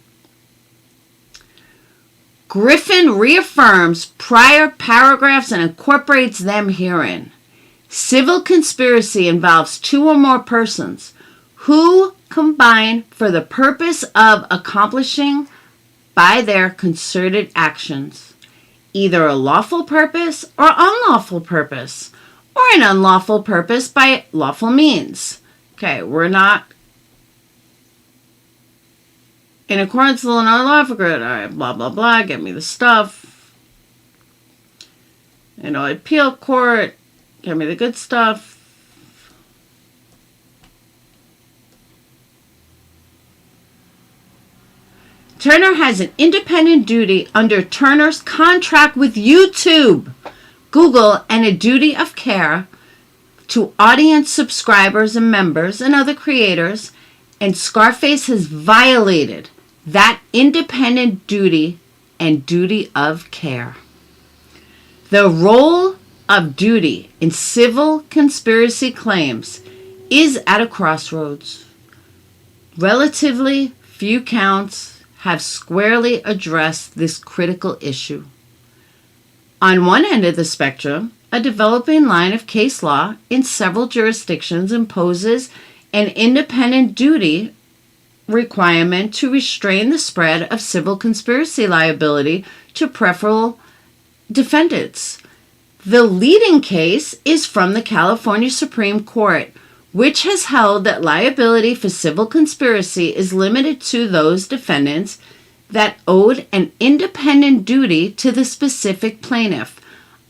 Griffin reaffirms prior paragraphs and incorporates them herein. Civil conspiracy involves 2 or more persons who combine for the purpose of accomplishing by their concerted actions either a lawful purpose or unlawful purpose, or an unlawful purpose by lawful means. Okay, we're not in accordance with Illinois law for good. All right, blah, blah, blah, get me the stuff. Appeal court, get me the good stuff. Turner has an independent duty under Turner's contract with YouTube, Google, and a duty of care to audience subscribers and members and other creators, and Scarface has violated that independent duty and duty of care. The role of duty in civil conspiracy claims is at a crossroads. Relatively few counts have squarely addressed this critical issue. On one end of the spectrum, a developing line of case law in several jurisdictions imposes an independent duty requirement to restrain the spread of civil conspiracy liability to peripheral defendants. The leading case is from the California Supreme Court, which has held that liability for civil conspiracy is limited to those defendants that owed an independent duty to the specific plaintiff.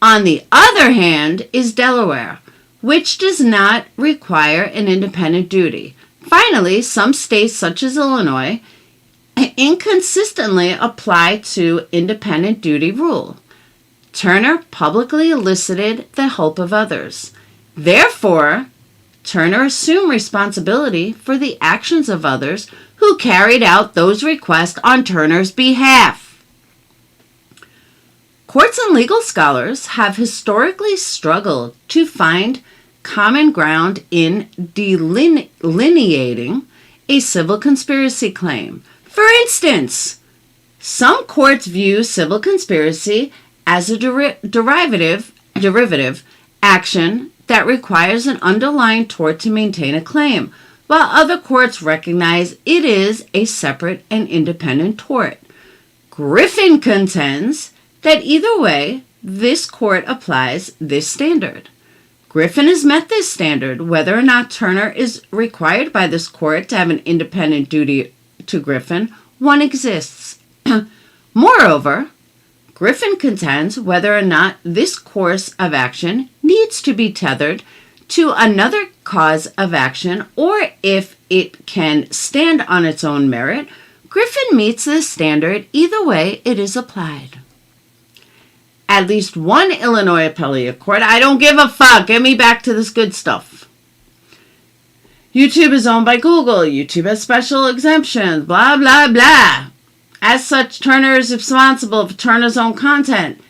On the other hand is Delaware, which does not require an independent duty. Finally, some states such as Illinois inconsistently apply to independent duty rule. Turner publicly elicited the help of others. Therefore, Turner assumed responsibility for the actions of others who carried out those requests on Turner's behalf. Courts and legal scholars have historically struggled to find common ground in delineating a civil conspiracy claim. For instance, some courts view civil conspiracy as a derivative action that requires an underlying tort to maintain a claim, while other courts recognize it is a separate and independent tort. Griffin contends that either way, this court applies this standard. Griffin has met this standard. Whether or not Turner is required by this court to have an independent duty to Griffin, one exists. Moreover, Griffin contends whether or not this course of action needs to be tethered to another cause of action, or if it can stand on its own merit. Griffin meets this standard. Either way, it is applied. At least one Illinois appellate court, I don't give a fuck, get me back to this good stuff. YouTube is owned by Google. YouTube has special exemptions, blah, blah, blah. As such, Turner is responsible for Turner's own content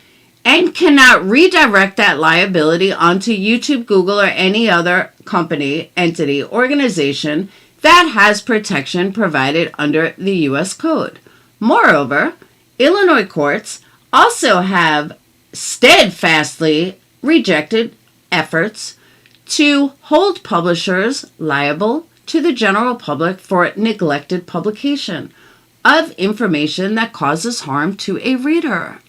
and cannot redirect that liability onto YouTube, Google, or any other company, entity, organization that has protection provided under the U.S. Code. Moreover, Illinois courts also have steadfastly rejected efforts to hold publishers liable to the general public for neglected publication of information that causes harm to a reader.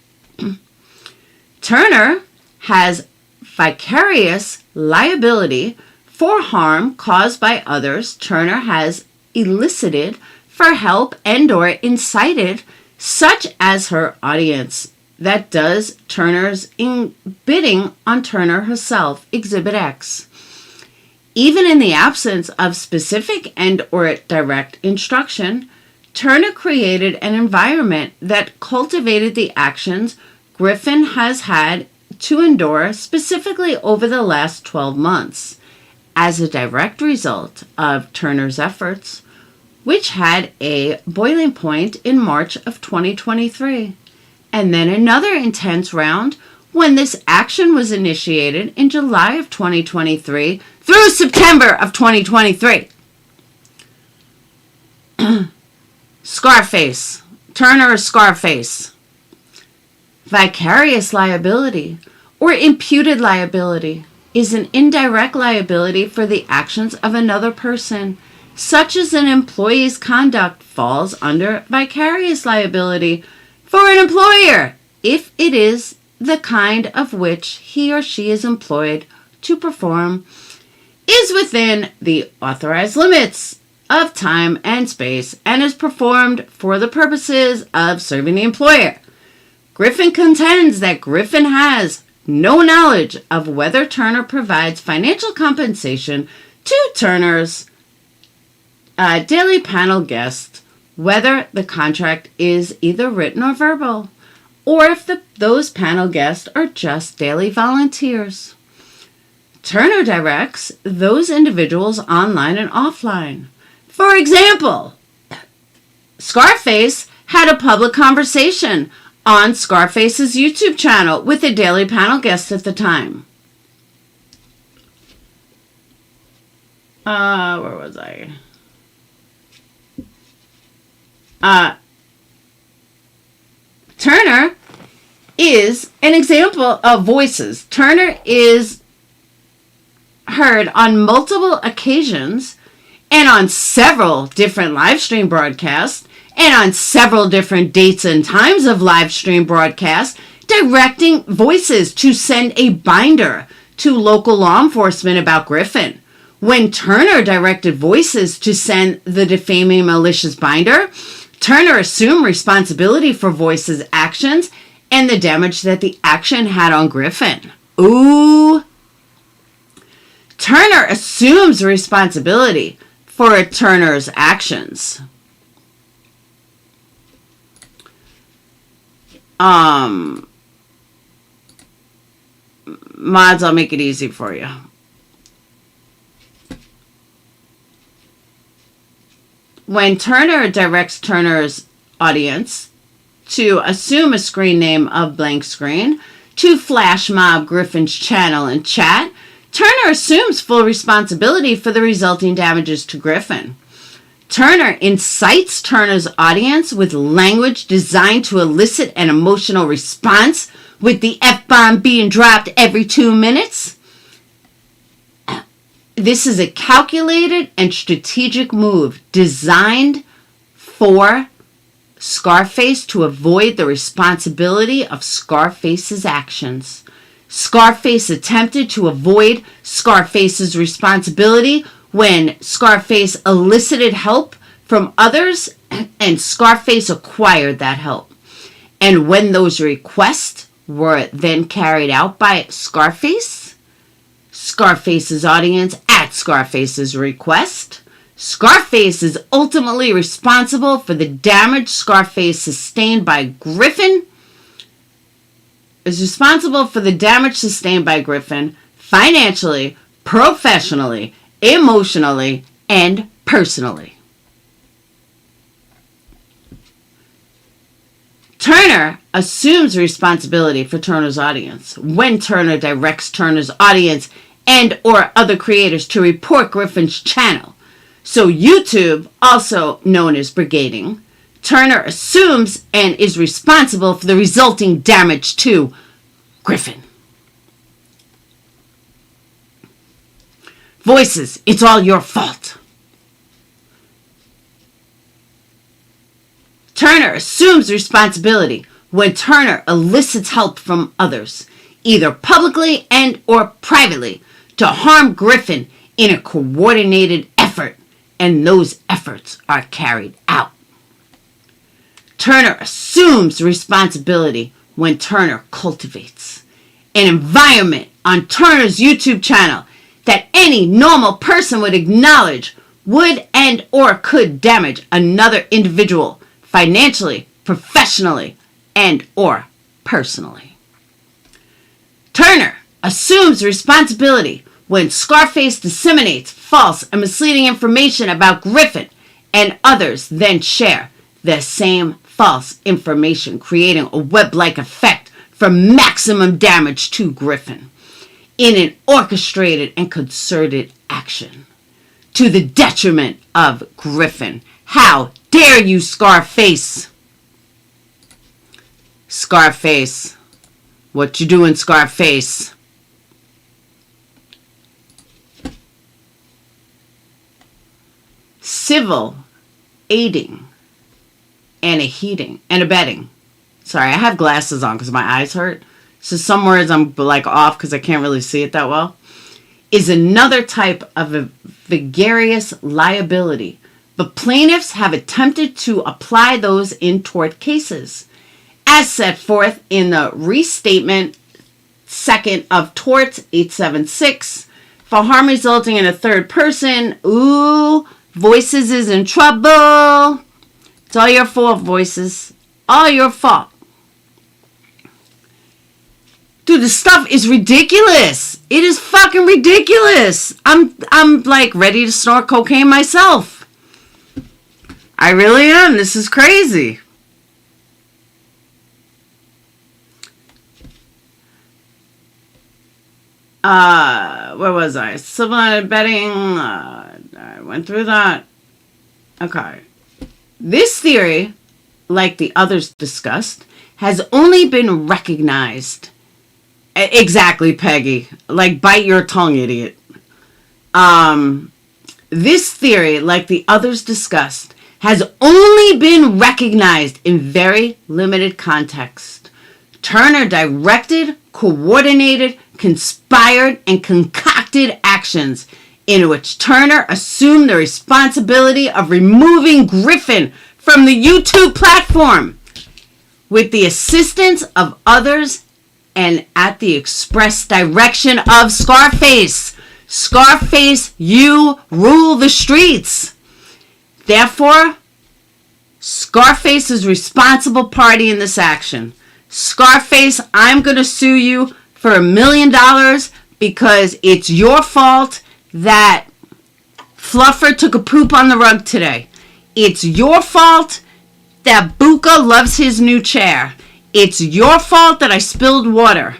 Turner has vicarious liability for harm caused by others Turner has elicited for help and/or incited, such as her audience that does Turner's bidding on Turner herself, Exhibit X. Even in the absence of specific and/or direct instruction, Turner created an environment that cultivated the actions Griffin has had to endure specifically over the last 12 months as a direct result of Turner's efforts, which had a boiling point in March of 2023, and then another intense round when this action was initiated in July of 2023 through September of 2023. Scarface. Turner is Scarface. Vicarious liability or imputed liability is an indirect liability for the actions of another person, such as an employee's conduct falls under vicarious liability for an employer if it is the kind of which he or she is employed to perform is within the authorized limits of time and space and is performed for the purposes of serving the employer. Griffin contends that Griffin has no knowledge of whether Turner provides financial compensation to Turner's daily panel guests, whether the contract is either written or verbal, or if those panel guests are just daily volunteers. Turner directs those individuals online and offline. For example, Scarface had a public conversation on Scarface's YouTube channel with a daily panel guest at the time. Where was I? Turner is an example of voices. Turner is heard on multiple occasions and on several different live stream broadcasts, and on several different dates and times of live stream broadcasts, directing Voices to send a binder to local law enforcement about Griffin. When Turner directed Voices to send the defaming malicious binder, Turner assumed responsibility for Voices' actions and the damage that the action had on Griffin. Ooh. Turner assumes responsibility for Turner's actions. Mods, I'll make it easy for you. When Turner directs Turner's audience to assume a screen name of blank screen to flash mob Griffin's channel and chat, Turner assumes full responsibility for the resulting damages to Griffin. Turner incites Turner's audience with language designed to elicit an emotional response, with the F-bomb being dropped every 2 minutes. This is a calculated and strategic move designed for Scarface to avoid the responsibility of Scarface's actions. Scarface attempted to avoid Scarface's responsibility when Scarface elicited help from others, and Scarface acquired that help. And when those requests were then carried out by Scarface's audience at Scarface's request, Scarface is ultimately responsible for the damage Scarface sustained by Griffin. Is responsible for the damage sustained by Griffin financially, professionally, emotionally, and personally. Turner assumes responsibility for Turner's audience when Turner directs Turner's audience and or other creators to report Griffin's channel. So YouTube, also known as brigading, Turner assumes and is responsible for the resulting damage to Griffin. Voices, it's all your fault. Turner assumes responsibility when Turner elicits help from others, either publicly and or privately, to harm Griffin in a coordinated effort, and those efforts are carried out. Turner assumes responsibility when Turner cultivates an environment on Turner's YouTube channel that any normal person would acknowledge would and or could damage another individual financially, professionally, and or personally. Turner assumes responsibility when Scarface disseminates false and misleading information about Griffin, and others then share the same false information, creating a web-like effect for maximum damage to Griffin in an orchestrated and concerted action to the detriment of Griffin. How dare you, Scarface? Scarface. What you doing, Scarface? Civil aiding and abetting. Sorry, I have glasses on because my eyes hurt. So some words I'm like off because I can't really see it that well. Is another type of a vicarious liability. But plaintiffs have attempted to apply those in tort cases, as set forth in the Restatement Second of Torts 876 for harm resulting in a third person. Ooh, Voices is in trouble. It's all your fault, Voices. All your fault. Dude, this stuff is ridiculous. It is fucking ridiculous. I'm like ready to snort cocaine myself. I really am. This is crazy. Where was I? Civil abetting. I went through that. Okay. This theory, like the others discussed, has only been recognized. Exactly, Peggy. Like, bite your tongue, idiot. This theory, like the others discussed, has only been recognized in very limited context. Turner directed, coordinated, conspired, and concocted actions in which Turner assumed the responsibility of removing Griffin from the YouTube platform with the assistance of others and at the express direction of Scarface. Scarface, you rule the streets. Therefore, Scarface is responsible party in this action. Scarface, I'm going to sue you for $1 million because it's your fault that Fluffer took a poop on the rug today. It's your fault that Buka loves his new chair. It's your fault that I spilled water.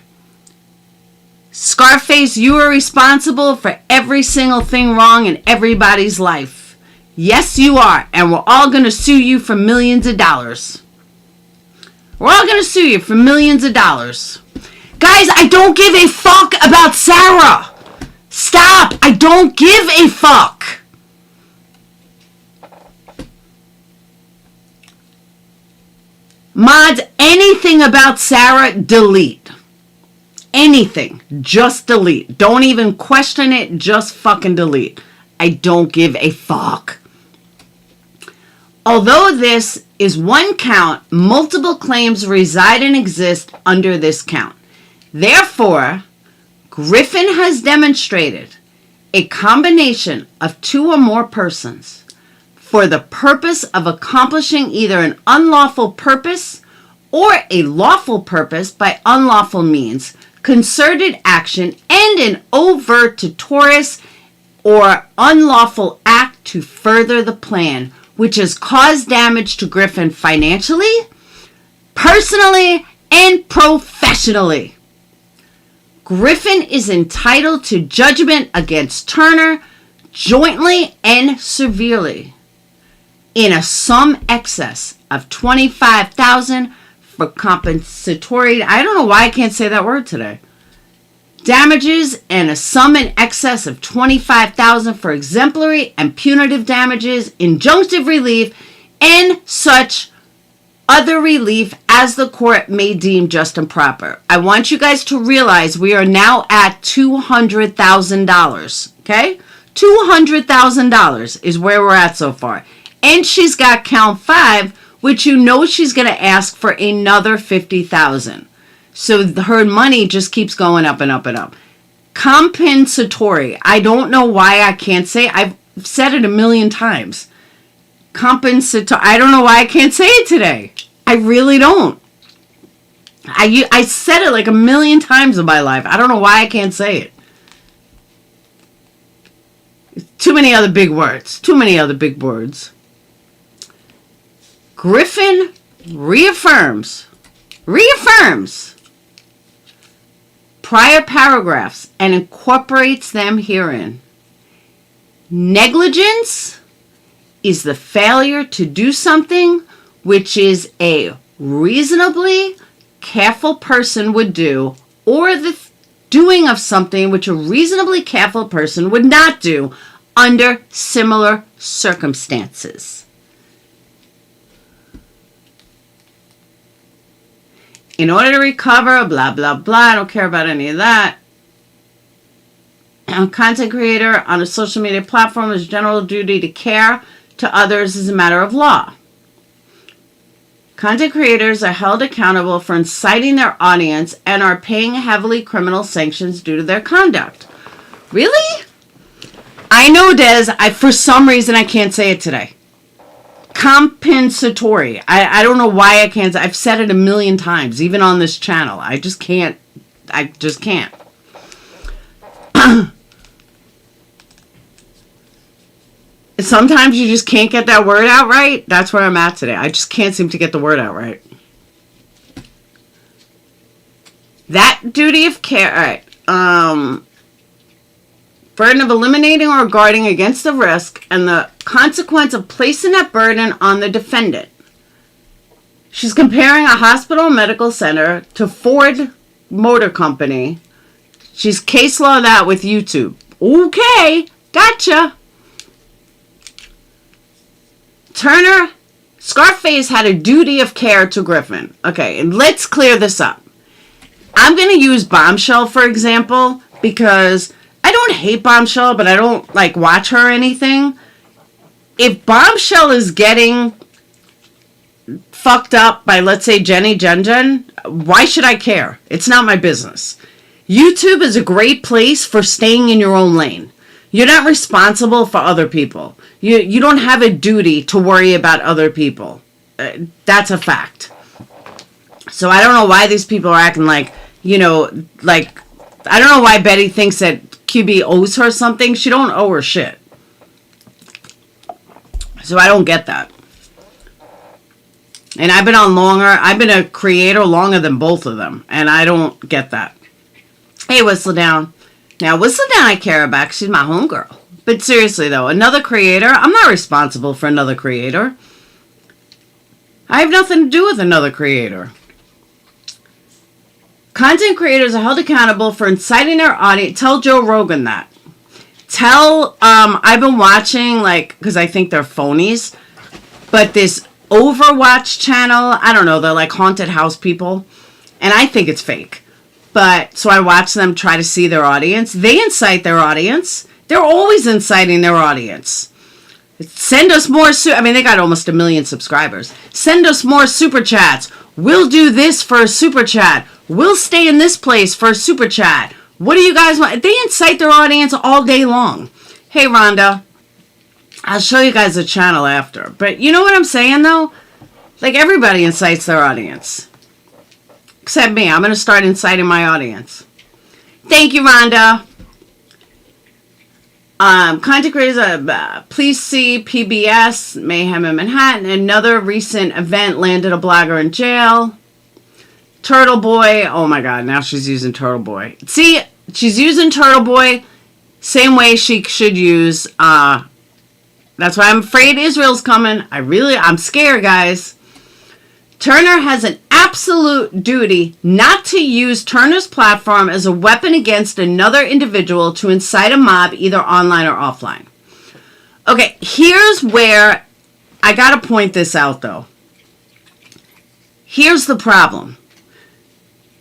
Scarface, you are responsible for every single thing wrong in everybody's life. Yes, you are. And we're all going to sue you for millions of dollars. We're all going to sue you for millions of dollars. Guys, I don't give a fuck about Sarah. Stop. I don't give a fuck. Mods, anything about Sarah, delete. Anything. Just delete. Don't even question it. Just fucking delete. I don't give a fuck. Although this is one count, multiple claims reside and exist under this count. Therefore, Griffin has demonstrated a combination of two or more persons for the purpose of accomplishing either an unlawful purpose or a lawful purpose by unlawful means, concerted action, and an overturious or unlawful act to further the plan, which has caused damage to Griffin financially, personally, and professionally. Griffin is entitled to judgment against Turner jointly and severely in a sum excess of $25,000 for compensatory, I don't know why I can't say that word today, damages, and a sum in excess of $25,000 for exemplary and punitive damages, injunctive relief, and such other relief as the court may deem just and proper. I want you guys to realize we are now at $200,000, okay? $200,000 is where we're at so far. And she's got count 5, which you know she's going to ask for another $50,000. So her money just keeps going up and up and up. Compensatory. I don't know why I can't say it. I've said it 1,000,000 times. Compensatory. I don't know why I can't say it today. I really don't. I said it like 1,000,000 times in my life. I don't know why I can't say it. Too many other big words. Too many other big words. Griffin reaffirms prior paragraphs and incorporates them herein. Negligence is the failure to do something which is a reasonably careful person would do, or the doing of something which a reasonably careful person would not do under similar circumstances. In order to recover, blah, blah, blah. I don't care about any of that. A content creator on a social media platform has general duty to care to others as a matter of law. Content creators are held accountable for inciting their audience and are paying heavily criminal sanctions due to their conduct. Really? I know, Des. For some reason, I can't say it today. Compensatory. I don't know why I can't. I've said it 1,000,000 times, even on this channel. I just can't. Sometimes you just can't get that word out right. That's where I'm at today. I just can't seem to get the word out right. That duty of care. All right. Burden of eliminating or guarding against the risk and the consequence of placing that burden on the defendant. She's comparing a hospital medical center to Ford Motor Company. She's case law that with YouTube. Okay, gotcha. Scarface had a duty of care to Griffin. Okay, and let's clear this up. I'm going to use Bombshell, for example, because I don't hate Bombshell, but I don't, like, watch her or anything. If Bombshell is getting fucked up by, let's say, Jenny Jen, why should I care? It's not my business. YouTube is a great place for staying in your own lane. You're not responsible for other people. You don't have a duty to worry about other people. That's a fact. So I don't know why these people are acting like, I don't know why Betty thinks that QB owes her something. She don't owe her shit. So I don't get that. And I've been a creator longer than both of them. And I don't get that. Hey, Whistle Down. Now, Whistle Down I care about 'cause she's my homegirl. But seriously, though, another creator, I'm not responsible for another creator. I have nothing to do with another creator. Content creators are held accountable for inciting their audience. Tell Joe Rogan that. I've been watching, because I think they're phonies, but this Overwatch channel, I don't know, they're like haunted house people, and I think it's fake. So I watch them try to see their audience. They incite their audience. They're always inciting their audience. Send us more, they got almost 1 million subscribers. Send us more super chats. We'll do this for a super chat. We'll stay in this place for a super chat. What do you guys want? They incite their audience all day long. Hey, Rhonda. I'll show you guys the channel after. But you know what I'm saying, though? Everybody incites their audience. Except me. I'm going to start inciting my audience. Thank you, Rhonda. Content creators, please see PBS, Mayhem in Manhattan. Another recent event landed a blogger in jail. Turtle Boy. Oh my God, now she's using Turtle Boy. See, she's using Turtle Boy same way she should use, that's why I'm afraid Israel's coming. I'm scared, guys. Turner has an absolute duty not to use Turner's platform as a weapon against another individual to incite a mob, either online or offline. Okay, here's where I got to point this out, though. Here's the problem.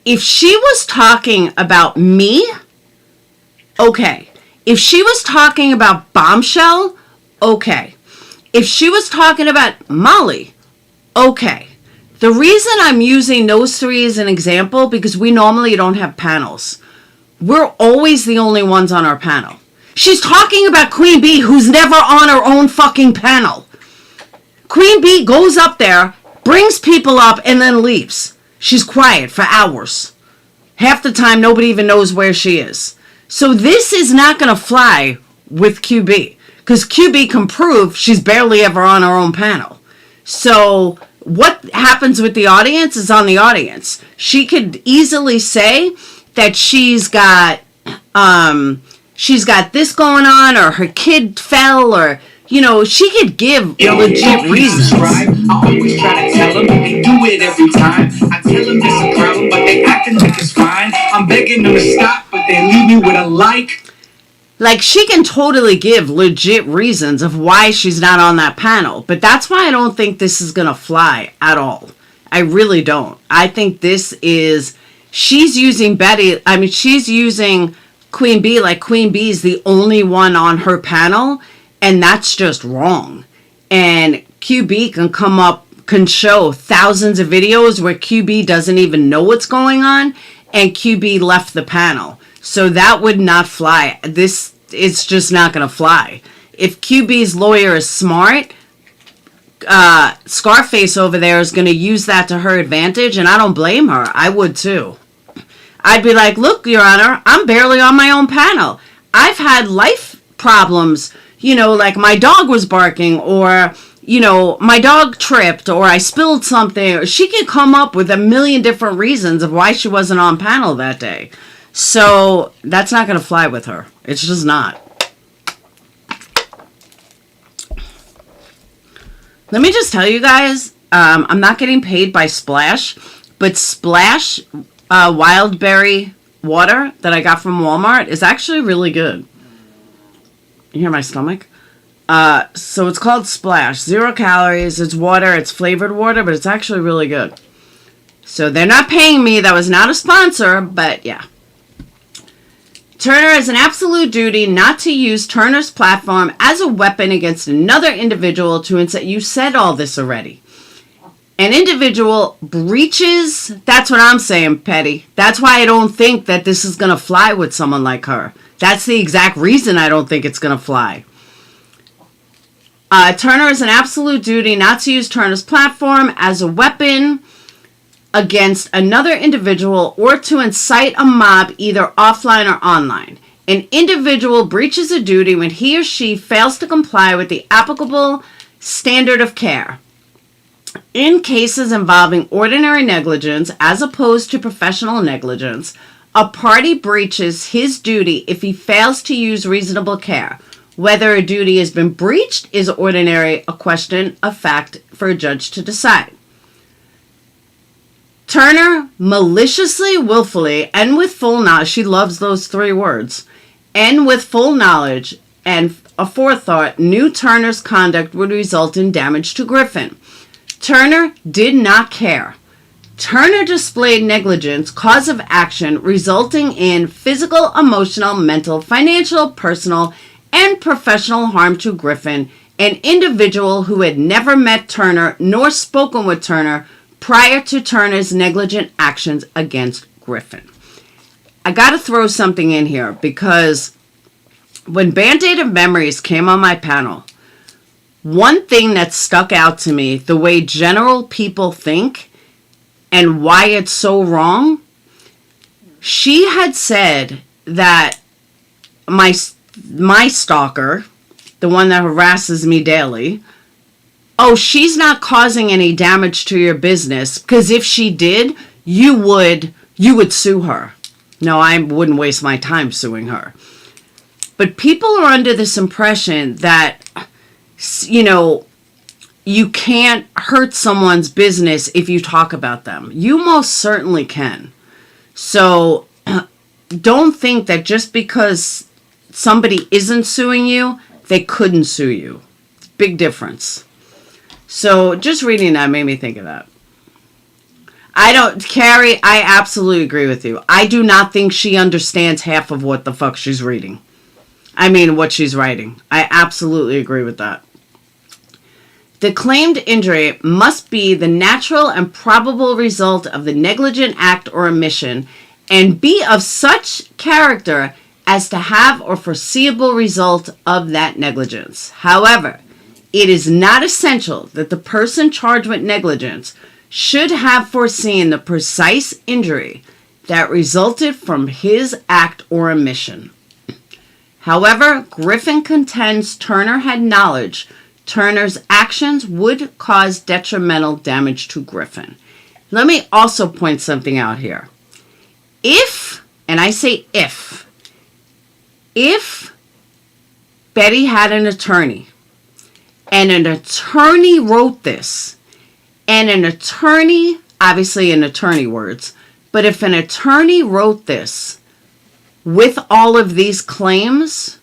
If she was talking about me, okay. If she was talking about Bombshell, okay. If she was talking about Molly, okay. The reason I'm using those three as an example, because we normally don't have panels. We're always the only ones on our panel. She's talking about Queen Bee, who's never on her own fucking panel. Queen Bee goes up there, brings people up, and then leaves. She's quiet for hours. Half the time, nobody even knows where she is. So this is not going to fly with QB, because QB can prove she's barely ever on her own panel. So what happens with the audience is on the audience. She could easily say that she's got this going on, or her kid fell, or, she could give legit reasons. I always try to tell them, they do it every time. I tell them it's a problem, but they acting like it's fine. I'm begging them to stop, but they leave me with a like. She can totally give legit reasons of why she's not on that panel. But that's why I don't think this is going to fly at all. I really don't. I think she's using Betty. She's using Queen Bee like Queen Bee's the only one on her panel. And that's just wrong. And QB can show thousands of videos where QB doesn't even know what's going on. And QB left the panel. So that would not fly. It's just not going to fly. If QB's lawyer is smart, Scarface over there is going to use that to her advantage, and I don't blame her. I would too. I'd be like, look, Your Honor, I'm barely on my own panel. I've had life problems, like my dog was barking, or, my dog tripped, or I spilled something. She could come up with 1 million different reasons of why she wasn't on panel that day. So that's not going to fly with her. It's just not. Let me just tell you guys, I'm not getting paid by Splash, but Splash wild berry water that I got from Walmart is actually really good. You hear my stomach? So it's called Splash. 0 calories. It's water. It's flavored water, but it's actually really good. So they're not paying me. That was not a sponsor, but yeah. Turner has an absolute duty not to use Turner's platform as a weapon against another individual to incite. You said all this already. An individual breaches, that's what I'm saying, Petty. That's why I don't think that this is going to fly with someone like her. That's the exact reason I don't think it's going to fly. Turner has an absolute duty not to use Turner's platform as a weapon against another individual or to incite a mob either offline or online. An individual breaches a duty when he or she fails to comply with the applicable standard of care. In cases involving ordinary negligence as opposed to professional negligence, a party breaches his duty if he fails to use reasonable care. Whether a duty has been breached is ordinary a question of fact for a judge to decide. Turner maliciously, willfully, and with full knowledge, she loves those 3 words, and with full knowledge and aforethought knew Turner's conduct would result in damage to Griffin. Turner did not care. Turner displayed negligence, cause of action, resulting in physical, emotional, mental, financial, personal, and professional harm to Griffin, an individual who had never met Turner nor spoken with Turner prior to Turner's negligent actions against Griffin. I got to throw something in here because when Band-Aid of Memories came on my panel, one thing that stuck out to me, the way general people think and why it's so wrong, she had said that my stalker, the one that harasses me daily, oh, she's not causing any damage to your business because if she did, you would sue her. No, I wouldn't waste my time suing her. But people are under this impression that, you know, you can't hurt someone's business if you talk about them. You most certainly can. So don't think that just because somebody isn't suing you, they couldn't sue you. It's a big difference. So just reading that made me think of that. Carrie, I absolutely agree with you. I do not think she understands half of what the fuck she's reading. I mean, what she's writing. I absolutely agree with that. The claimed injury must be the natural and probable result of the negligent act or omission and be of such character as to have or foreseeable result of that negligence. However, it is not essential that the person charged with negligence should have foreseen the precise injury that resulted from his act or omission. However, Griffin contends Turner had knowledge Turner's actions would cause detrimental damage to Griffin. Let me also point something out here. If, and I say if Betty had an attorney, and an attorney wrote this, and an attorney, obviously in attorney words, but if an attorney wrote this with all of these claims,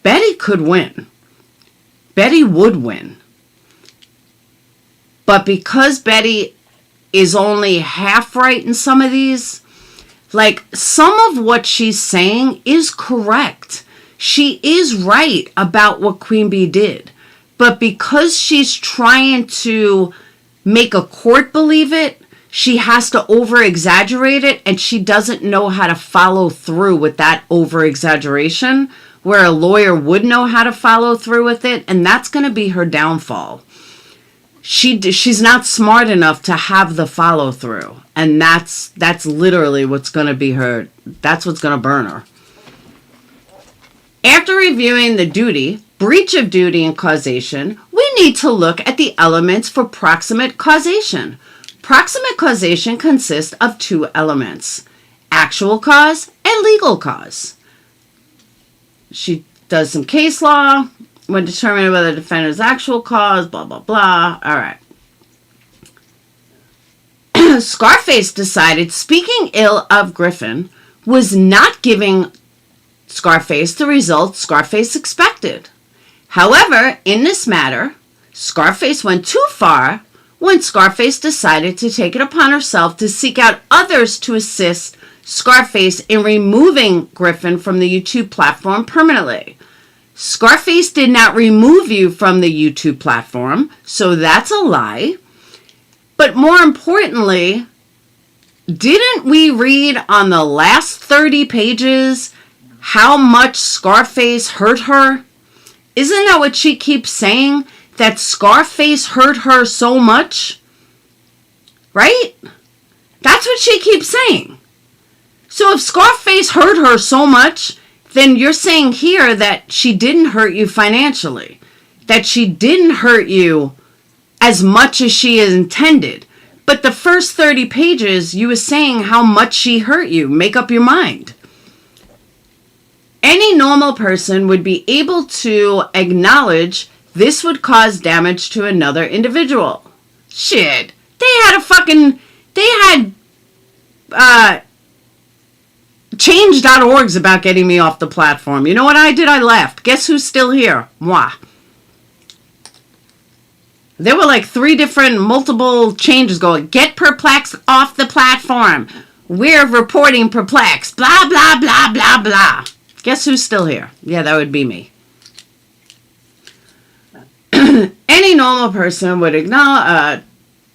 Betty could win. Betty would win. But because Betty is only half right in some of these, like some of what she's saying is correct. She is right about what Queen Bee did. But because she's trying to make a court believe it, she has to over-exaggerate it, and she doesn't know how to follow through with that over-exaggeration, where a lawyer would know how to follow through with it, and that's going to be her downfall. She's not smart enough to have the follow-through, and that's literally what's going to be her, that's what's going to burn her. After reviewing the duty, breach of duty, and causation, we need to look at the elements for proximate causation. Proximate causation consists of 2 elements, actual cause and legal cause. She does some case law when determining whether the defendant's actual cause, blah, blah, blah. All right. Scarface decided speaking ill of Griffin was not giving Scarface the result Scarface expected. However, in this matter, Scarface went too far when Scarface decided to take it upon herself to seek out others to assist Scarface in removing Griffin from the YouTube platform permanently. Scarface did not remove you from the YouTube platform, so that's a lie. But more importantly, didn't we read on the last 30 pages how much Scarface hurt her? Isn't that what she keeps saying? That Scarface hurt her so much? Right? That's what she keeps saying. So if Scarface hurt her so much, then you're saying here that she didn't hurt you financially. That she didn't hurt you as much as she intended. But the first 30 pages, you were saying how much she hurt you. Make up your mind. Any normal person would be able to acknowledge this would cause damage to another individual. Shit. They had change.orgs about getting me off the platform. You know what I did? I left. Guess who's still here? Moi. There were like 3 different multiple changes going. Get Perplexed off the platform. We're reporting Perplexed. Blah, blah, blah, blah, blah. Guess who's still here? Yeah, that would be me. Any normal person would acknowledge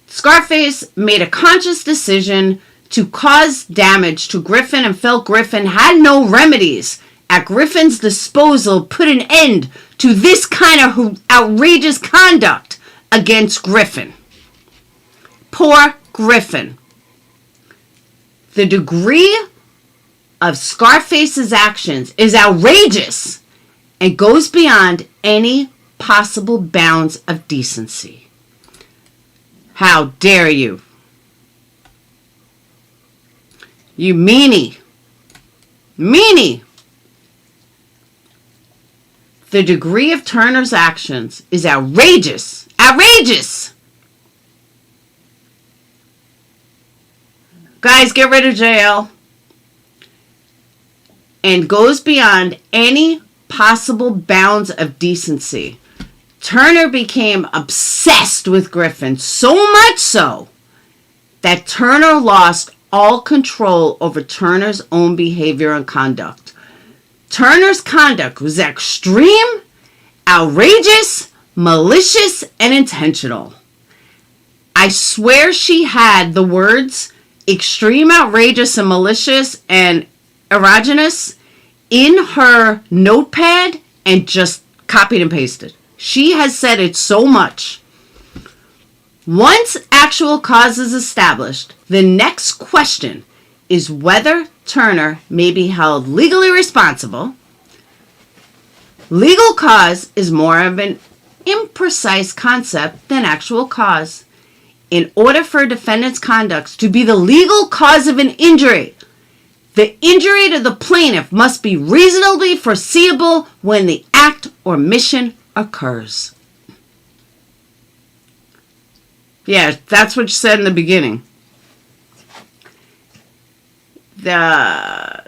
Scarface made a conscious decision to cause damage to Griffin and felt Griffin had no remedies at Griffin's disposal put an end to this kind of outrageous conduct against Griffin. Poor Griffin. The degree of Scarface's actions is outrageous and goes beyond any possible bounds of decency. How dare you? You meanie. Meanie. The degree of Turner's actions is outrageous. Outrageous! Guys, get rid of JL. And goes beyond any possible bounds of decency. Turner became obsessed with Griffin, so much so that Turner lost all control over Turner's own behavior and conduct. Turner's conduct was extreme, outrageous, malicious, and intentional. I swear she had the words extreme, outrageous, and malicious, and erogenous in her notepad and just copied and pasted. She has said it so much. Once actual cause is established, the next question is whether Turner may be held legally responsible. Legal cause is more of an imprecise concept than actual cause. In order for a defendant's conduct to be the legal cause of an injury, the injury to the plaintiff must be reasonably foreseeable when the act or mission occurs. Yeah, that's what you said in the beginning. The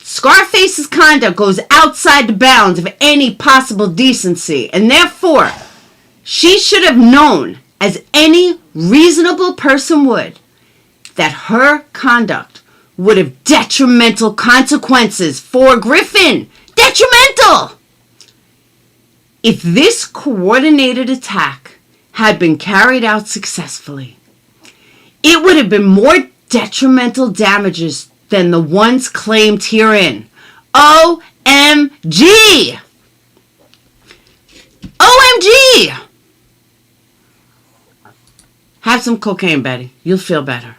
Scarface's conduct goes outside the bounds of any possible decency, and therefore, she should have known, as any reasonable person would, that her conduct would have detrimental consequences for Griffin. Detrimental! If this coordinated attack had been carried out successfully, it would have been more detrimental damages than the ones claimed herein. OMG! OMG! Have some cocaine, Betty. You'll feel better.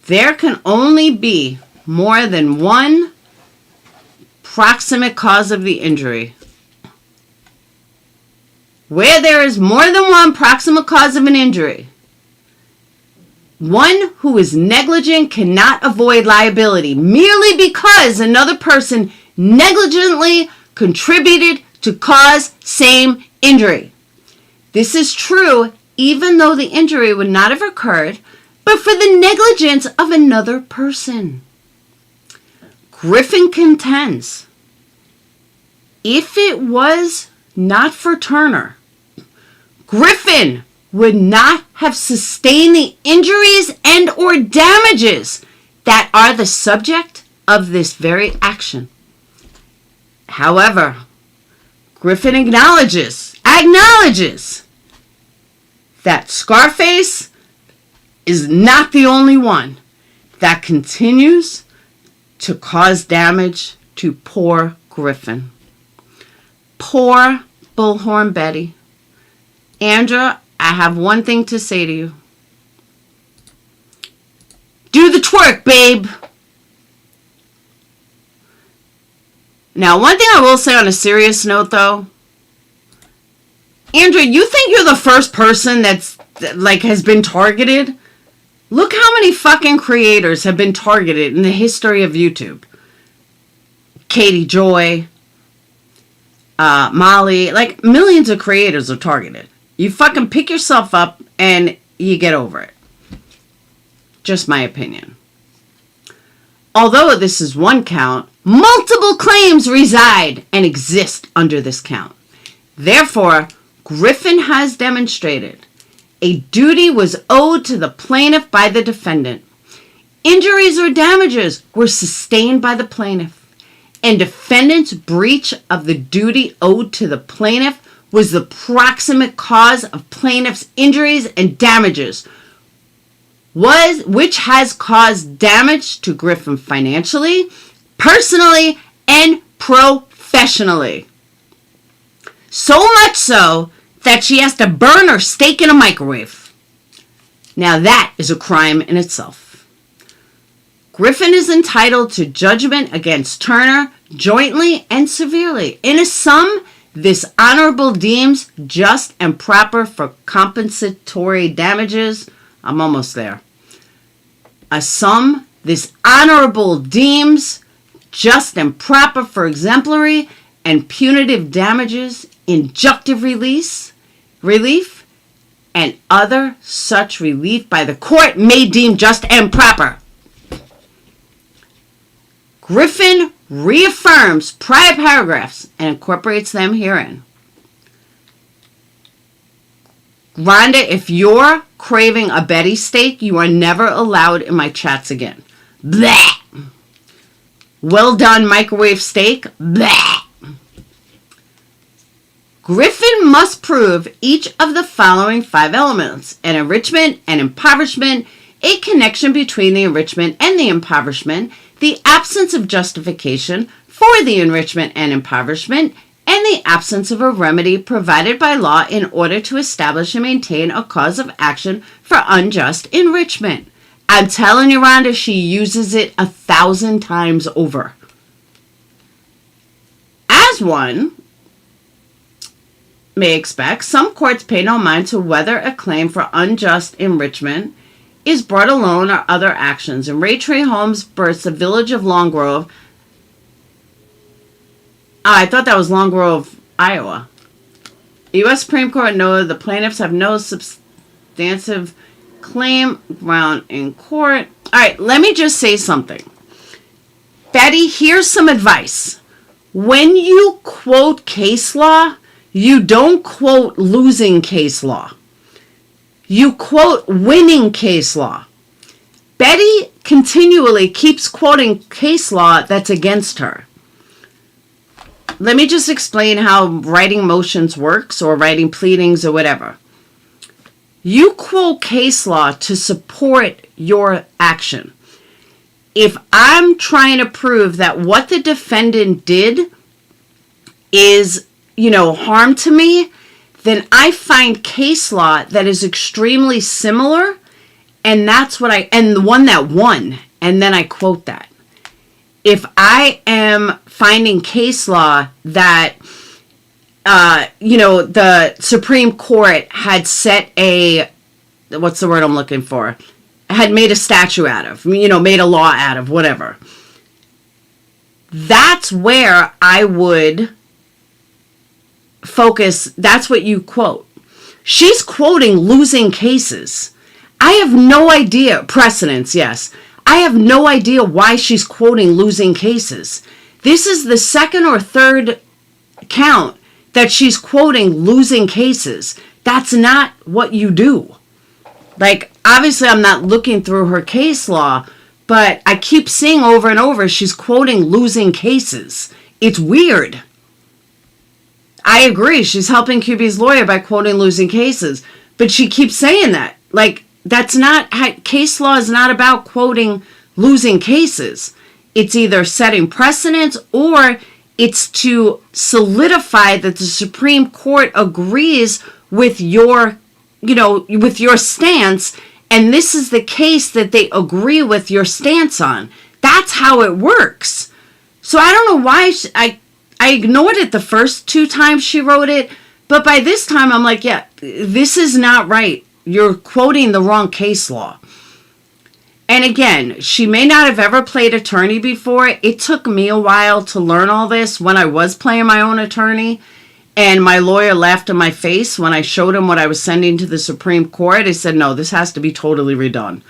There can only be more than one proximate cause of the injury. Where there is more than one proximate cause of an injury, one who is negligent cannot avoid liability merely because another person negligently contributed to cause same injury. This is true even though the injury would not have occurred but for the negligence of another person. Griffin contends If it was not for Turner, Griffin would not have sustained the injuries and or damages that are the subject of this very action. However, Griffin acknowledges that Scarface is not the only one that continues to cause damage to poor Griffin. Poor Bullhorn Betty. Andra, I have one thing to say to you. Do the twerk, babe. Now, one thing I will say on a serious note, though. Andra, you think you're the first person that's, like, has been targeted? Look how many fucking creators have been targeted in the history of YouTube. Katie Joy, Molly, like, millions of creators are targeted. You fucking pick yourself up and you get over it. Just my opinion. Although this is one count, multiple claims reside and exist under this count. Therefore, Griffin has demonstrated a duty was owed to the plaintiff by the defendant. Injuries or damages were sustained by the plaintiff, and defendant's breach of the duty owed to the plaintiff was the proximate cause of plaintiff's injuries and damages, which has caused damage to Griffin financially, personally, and professionally. So much so that she has to burn her steak in a microwave. Now that is a crime in itself. Griffin is entitled to judgment against Turner jointly and severely. In a sum, this honorable deems just and proper for compensatory damages. I'm almost there. A sum, this honorable deems just and proper for exemplary and punitive damages, injunctive relief, and other such relief by the court may deem just and proper. Griffin reaffirms prior paragraphs and incorporates them herein. Rhonda, if you're craving a Betty steak, you are never allowed in my chats again. Bleh. Well done, microwave steak. Bleh. Griffin must prove each of the following 5 elements: an enrichment and impoverishment, a connection between the enrichment and the impoverishment, the absence of justification for the enrichment and impoverishment, and the absence of a remedy provided by law in order to establish and maintain a cause of action for unjust enrichment. I'm telling you, Rhonda, she uses it 1,000 times over. As one may expect, some courts pay no mind to whether a claim for unjust enrichment is brought alone or other actions. In Raytree Holmes versus the Village of Long Grove, I thought that was Long Grove, Iowa. The U.S. Supreme Court noted the plaintiffs have no substantive claim ground in court. All right, let me just say something. Betty, here's some advice. When you quote case law, you don't quote losing case law. You quote winning case law. Betty continually keeps quoting case law that's against her. Let me just explain how writing motions works, or writing pleadings or whatever. You quote case law to support your action. If I'm trying to prove that what the defendant did is, harm to me, then I find case law that is extremely similar, and that's what and the one that won, and then I quote that. If I am finding case law that, the Supreme Court had set what's the word I'm looking for? Had made a statute out of, made a law out of, whatever. That's where I would focus. That's what you quote. She's quoting losing cases. I have no idea. Precedents, yes. I have no idea why she's quoting losing cases. This is the second or third count that she's quoting losing cases. That's not what you do. Like, obviously, I'm not looking through her case law, but I keep seeing over and over she's quoting losing cases. It's weird. I agree. She's helping QB's lawyer by quoting losing cases. But she keeps saying that. Like, that's not... Case law is not about quoting losing cases. It's either setting precedents or it's to solidify that the Supreme Court agrees with your, with your stance, and this is the case that they agree with your stance on. That's how it works. So I don't know why I ignored it the first 2 times she wrote it, but by this time I'm like, yeah, this is not right. You're quoting the wrong case law. And again, she may not have ever played attorney before. It took me a while to learn all this when I was playing my own attorney. And my lawyer laughed in my face when I showed him what I was sending to the Supreme Court. He said, no, this has to be totally redone.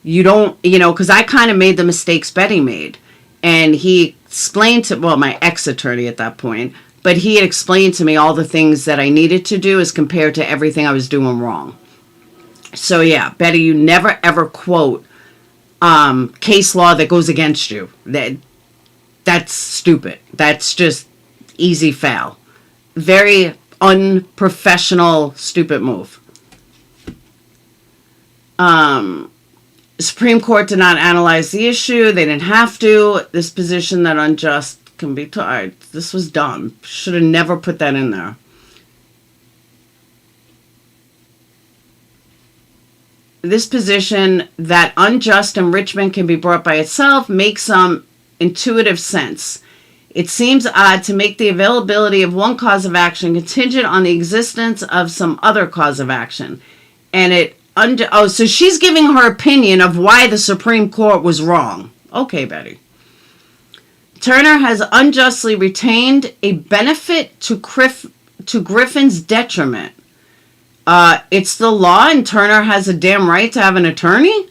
You don't, because I kind of made the mistakes Betty made. And he explained to, my ex-attorney at that point, but he had explained to me all the things that I needed to do as compared to everything I was doing wrong. So yeah, Betty, you never ever quote case law that goes against you. That's stupid. That's just easy foul. Very unprofessional, stupid move. Supreme Court did not analyze the issue. They didn't have to. This position that unjust can be tied. This was dumb. Should have never put that in there. This position that unjust enrichment can be brought by itself makes some intuitive sense. It seems odd to make the availability of one cause of action contingent on the existence of some other cause of action. And so she's giving her opinion of why the Supreme Court was wrong. Okay, Betty. Turner has unjustly retained a benefit to Griffin's detriment. It's the law and Turner has a damn right to have an attorney?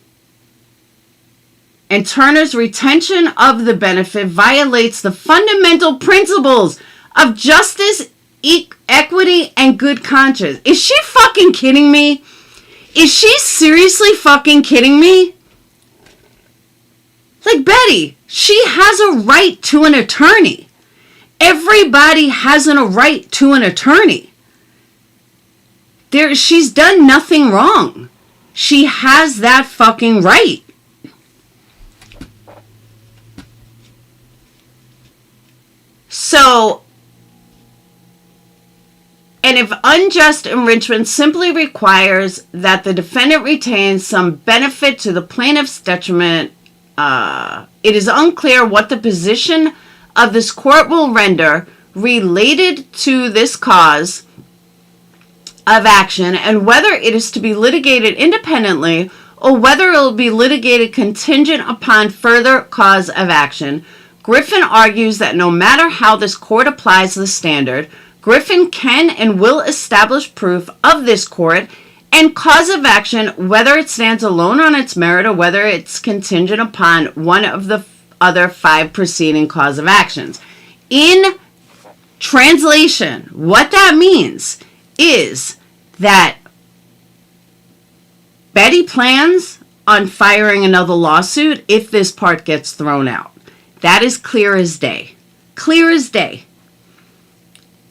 And Turner's retention of the benefit violates the fundamental principles of justice, equity, and good conscience. Is she fucking kidding me? Is she seriously fucking kidding me? Like, Betty, she has a right to an attorney. Everybody has a right to an attorney. She's done nothing wrong. She has that fucking right. So, and if unjust enrichment simply requires that the defendant retains some benefit to the plaintiff's detriment, it is unclear what the position of this court will render related to this cause of action and whether it is to be litigated independently or whether it will be litigated contingent upon further cause of action. Griffin argues that no matter how this court applies the standard, Griffin can and will establish proof of this court and cause of action whether it stands alone on its merit or whether it's contingent upon one of the other 5 preceding cause of actions. In translation, what that means is that Betty plans on filing another lawsuit if this part gets thrown out. That is clear as day. Clear as day.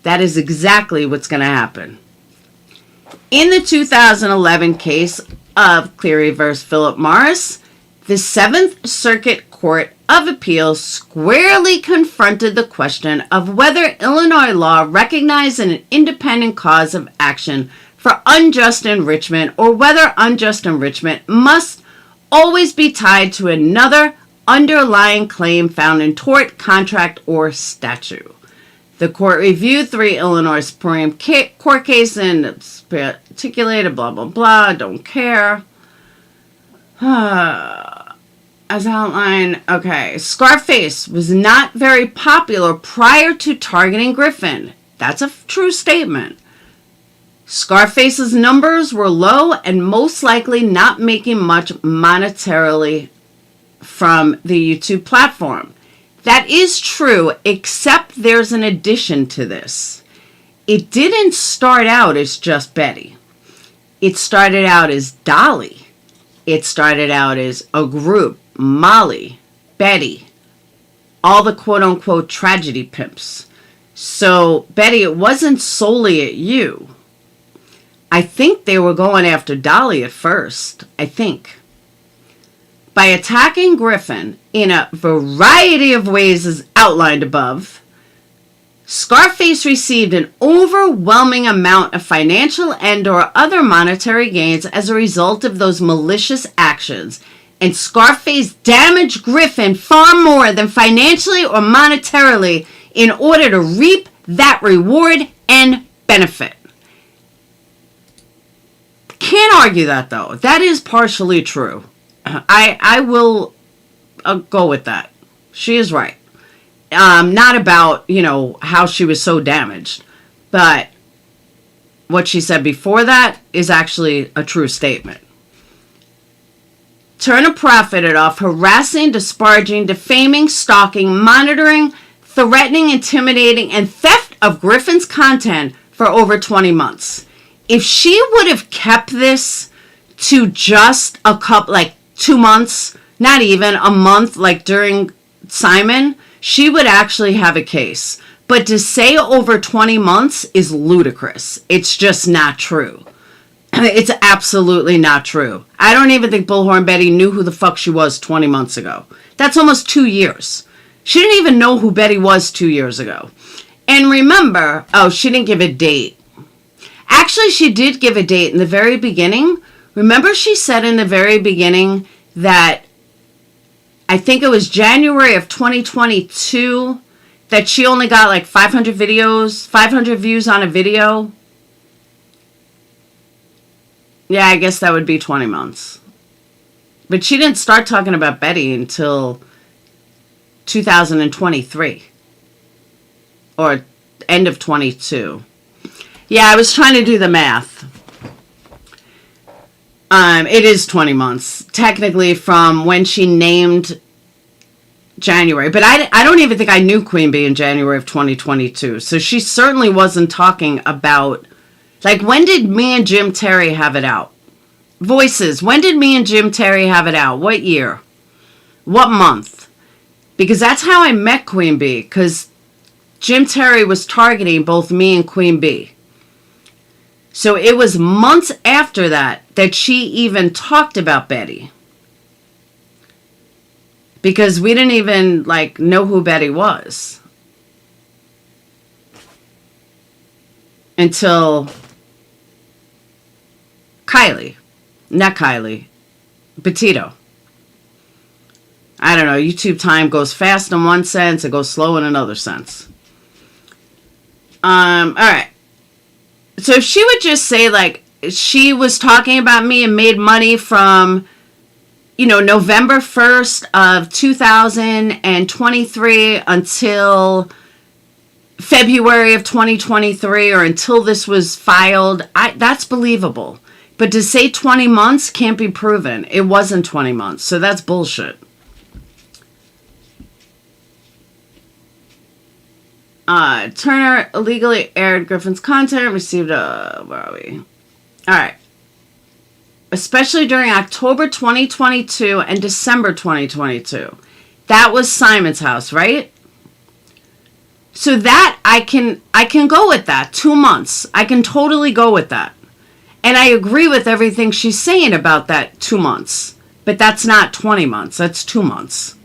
That is exactly what's going to happen. In the 2011 case of Cleary v. Philip Morris, the 7th Circuit Court of Appeals squarely confronted the question of whether Illinois law recognized an independent cause of action for unjust enrichment or whether unjust enrichment must always be tied to another underlying claim found in tort, contract, or statute. The court reviewed 3 Illinois Supreme Court cases and articulated blah, blah, blah, don't care. As outlined, okay, Scarface was not very popular prior to targeting Griffin. That's a true statement. Scarface's numbers were low and most likely not making much monetarily from the YouTube platform. That is true, except there's an addition to this. It didn't start out as just Betty. It started out as Dolly. It started out as a group, Molly, Betty, all the quote-unquote tragedy pimps. So, Betty, it wasn't solely at you. I think they were going after Dolly at first. I think. By attacking Griffin in a variety of ways as outlined above, Scarface received an overwhelming amount of financial and or other monetary gains as a result of those malicious actions, and Scarface damaged Griffin far more than financially or monetarily in order to reap that reward and benefit. Can't argue that, though. That is partially true. I will go with that. She is right. Not about, how she was so damaged. But what she said before that is actually a true statement. Turner profited off harassing, disparaging, defaming, stalking, monitoring, threatening, intimidating, and theft of Griffin's content for over 20 months. If she would have kept this to just a couple, 2 months, not even a month, like during Simon, she would actually have a case. But to say over 20 months is ludicrous. It's just not true. It's absolutely not true. I don't even think Bullhorn Betty knew who the fuck she was 20 months ago. That's almost 2 years. She didn't even know who Betty was 2 years ago. And remember, she didn't give a date. Actually, she did give a date in the very beginning. Remember she said in the very beginning that I think it was January of 2022 that she only got 500 views on a video. Yeah, I guess that would be 20 months. But she didn't start talking about Betty until 2023. Or end of 22. Yeah, I was trying to do the math. It is 20 months, technically, from when she named January. But I don't even think I knew Queen Bee in January of 2022. So she certainly wasn't talking about, when did me and Jim Terry have it out? Voices, when did me and Jim Terry have it out? What year? What month? Because that's how I met Queen Bee, because Jim Terry was targeting both me and Queen Bee. So it was months after that she even talked about Betty. Because we didn't even, know who Betty was. Until Petito. I don't know, YouTube time goes fast in one sense, it goes slow in another sense. Alright. So if she would just say, she was talking about me and made money from, November 1st of 2023 until February of 2023 or until this was filed, that's believable. But to say 20 months can't be proven. It wasn't 20 months, so that's bullshit. Turner illegally aired Griffin's content, received where are we? Alright. Especially during October 2022 and December 2022. That was Simon's house, right? So that, I can go with that. 2 months. I can totally go with that. And I agree with everything she's saying about that 2 months. But that's not 20 months. That's 2 months.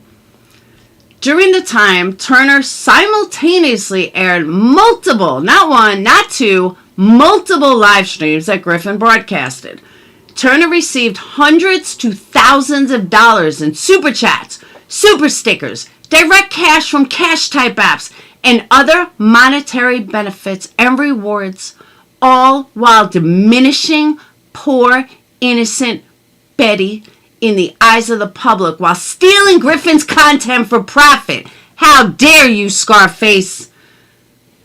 During the time, Turner simultaneously aired multiple, not one, not two, multiple live streams that Griffin broadcasted. Turner received hundreds to thousands of dollars in super chats, super stickers, direct cash from cash type apps, and other monetary benefits and rewards, all while diminishing poor, innocent Betty in the eyes of the public while stealing Griffin's content for profit. How dare you, Scarface?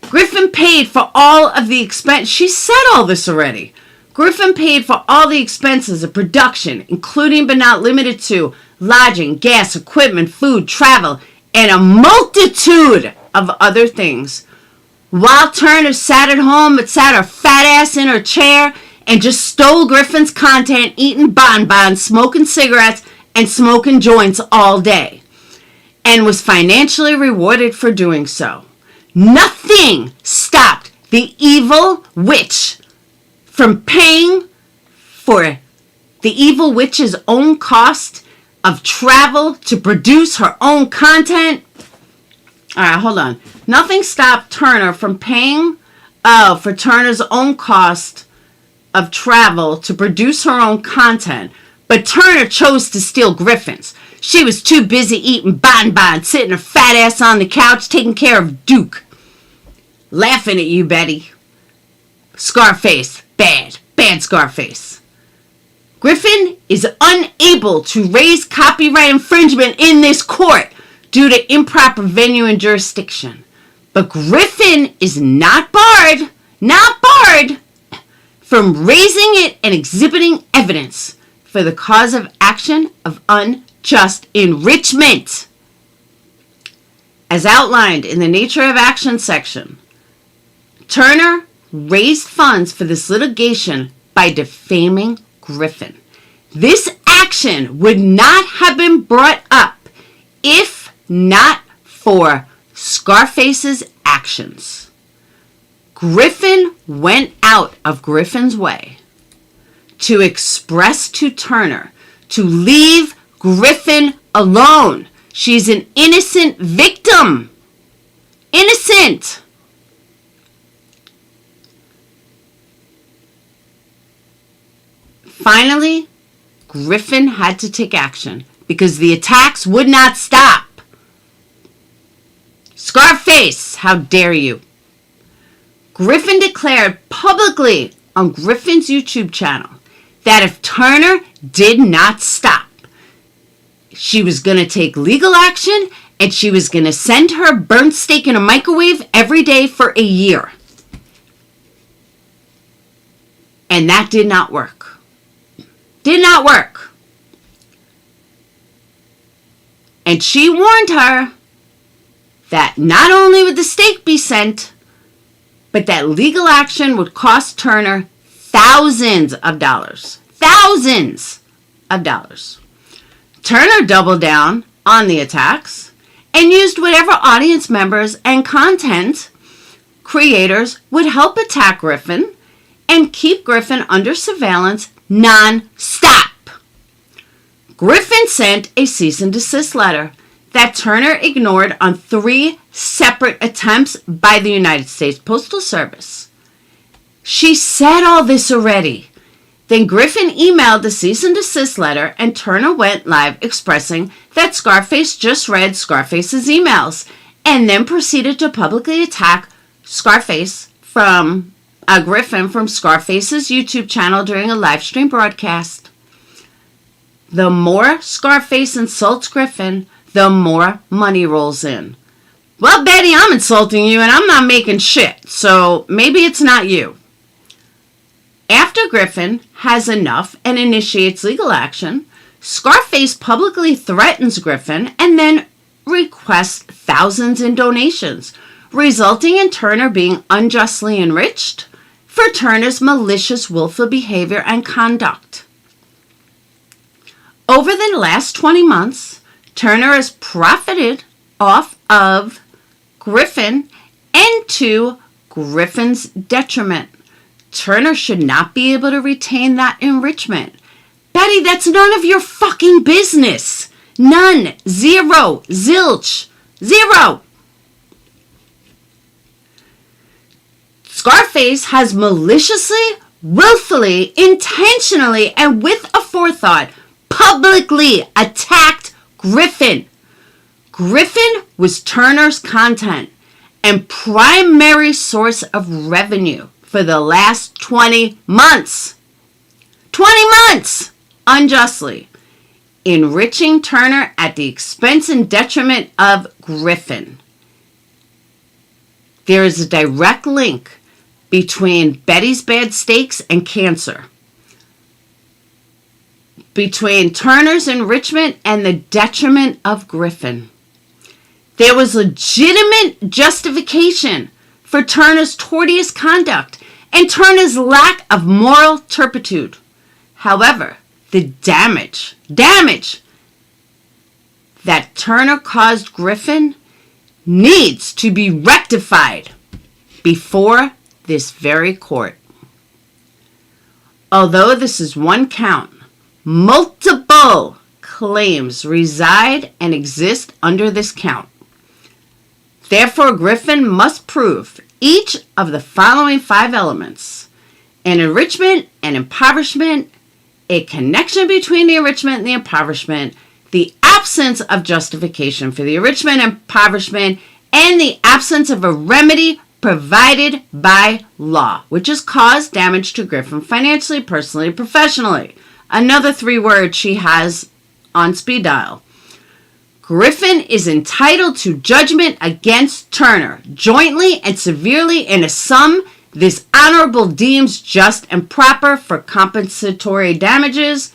Griffin paid for all of the expense. She said all this already. Griffin paid for all the expenses of production, including but not limited to lodging, gas, equipment, food, travel, and a multitude of other things. While Turner sat at home but sat her fat ass in her chair and just stole Griffin's content, eating bonbons, smoking cigarettes, and smoking joints all day, and was financially rewarded for doing so. Nothing stopped the evil witch from paying for the evil witch's own cost of travel to produce her own content. All right, hold on. Nothing stopped Turner from paying for Turner's own cost of travel to produce her own content, but Turner chose to steal Griffin's. She was too busy eating bonbons, sitting her fat ass on the couch, taking care of Duke. Laughing at you, Betty. Scarface. Bad. Bad Scarface. Griffin is unable to raise copyright infringement in this court due to improper venue and jurisdiction. But Griffin is not barred from raising it and exhibiting evidence for the cause of action of unjust enrichment. As outlined in the Nature of Action section, Turner raised funds for this litigation by defaming Griffin. This action would not have been brought up if not for Scarface's actions. Griffin went out of Griffin's way to express to Turner to leave Griffin alone. She's an innocent victim. Innocent. Finally, Griffin had to take action because the attacks would not stop. Scarface, how dare you? Griffin declared publicly on Griffin's YouTube channel that if Turner did not stop, she was going to take legal action and she was going to send her burnt steak in a microwave every day for a year. And that did not work. Did not work. And she warned her that not only would the steak be sent, but that legal action would cost Turner thousands of dollars. Thousands of dollars. Turner doubled down on the attacks and used whatever audience members and content creators would help attack Griffin and keep Griffin under surveillance non-stop. Griffin sent a cease and desist letter that Turner ignored on 3 separate attempts by the United States Postal Service. She said all this already. Then Griffin emailed the cease and desist letter and Turner went live expressing that Scarface just read Scarface's emails and then proceeded to publicly attack Scarface from Griffin from Scarface's YouTube channel during a live stream broadcast. The more Scarface insults Griffin, the more money rolls in. Well, Betty, I'm insulting you and I'm not making shit, so maybe it's not you. After Griffin has enough and initiates legal action, Scarface publicly threatens Griffin and then requests thousands in donations, resulting in Turner being unjustly enriched for Turner's malicious, willful behavior and conduct. Over the last 20 months, Turner has profited off of Griffin and to Griffin's detriment. Turner should not be able to retain that enrichment. Betty, that's none of your fucking business. None. Zero. Zilch. Zero. Scarface has maliciously, willfully, intentionally, and with a forethought, publicly attacked Griffin. Griffin was Turner's content and primary source of revenue for the last 20 months. 20 months! Unjustly. Enriching Turner at the expense and detriment of Griffin. There is a direct link between Betty's bad steaks and cancer. Between Turner's enrichment and the detriment of Griffin. There was legitimate justification for Turner's tortious conduct and Turner's lack of moral turpitude. However, the damage that Turner caused Griffin needs to be rectified before this very court. Although this is one count, multiple claims reside and exist under this count. Therefore, Griffin must prove each of the following 5 elements: an enrichment, an impoverishment, a connection between the enrichment and the impoverishment, the absence of justification for the enrichment and impoverishment, and the absence of a remedy provided by law, which has caused damage to Griffin financially, personally, professionally. Another 3 words she has on speed dial. Griffin is entitled to judgment against Turner, jointly and severely, in a sum this honorable deems just and proper for compensatory damages,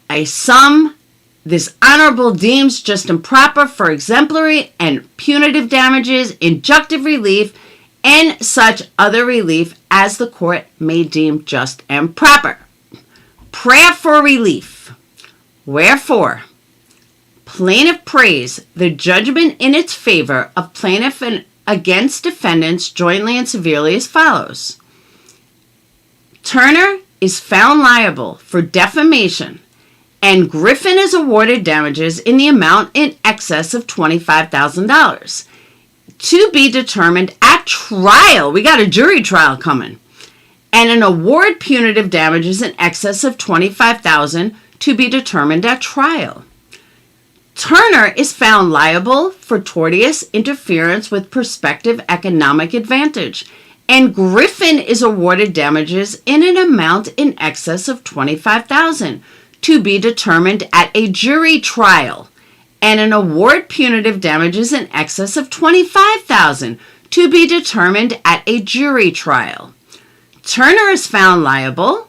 a sum this honorable deems just and proper for exemplary and punitive damages, injunctive relief, and such other relief as the court may deem just and proper. Prayer for relief. Wherefore, plaintiff prays the judgment in its favor of plaintiff and against defendants jointly and severely as follows. Turner is found liable for defamation, and Griffin is awarded damages in the amount in excess of $25,000 to be determined at trial. We got a jury trial coming. And an award punitive damages in excess of $25,000 to be determined at trial. Turner is found liable for tortious interference with prospective economic advantage, and Griffin is awarded damages in an amount in excess of $25,000 to be determined at a jury trial, and an award punitive damages in excess of $25,000 to be determined at a jury trial. Turner is found liable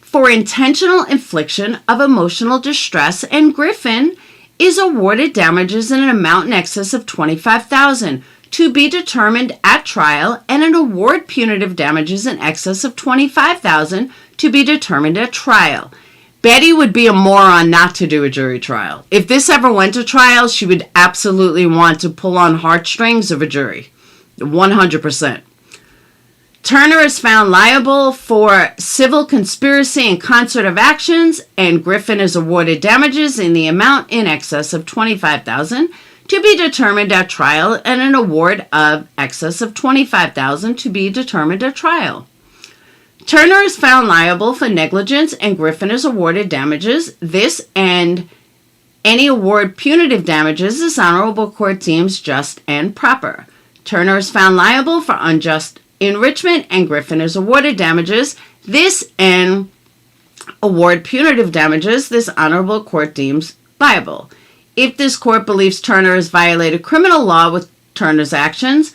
for intentional infliction of emotional distress, and Griffin is awarded damages in an amount in excess of $25,000 to be determined at trial, and an award punitive damages in excess of $25,000 to be determined at trial. Betty would be a moron not to do a jury trial. If this ever went to trial, she would absolutely want to pull on heartstrings of a jury. 100%. Turner is found liable for civil conspiracy and concert of actions, and Griffin is awarded damages in the amount in excess of $25,000 to be determined at trial, and an award of excess of $25,000 to be determined at trial. Turner is found liable for negligence, and Griffin is awarded damages. This and any award punitive damages this honorable court deems just and proper. Turner is found liable for unjust enrichment, and Griffin is awarded damages. This and award punitive damages this honorable court deems liable. If this court believes Turner has violated criminal law with Turner's actions,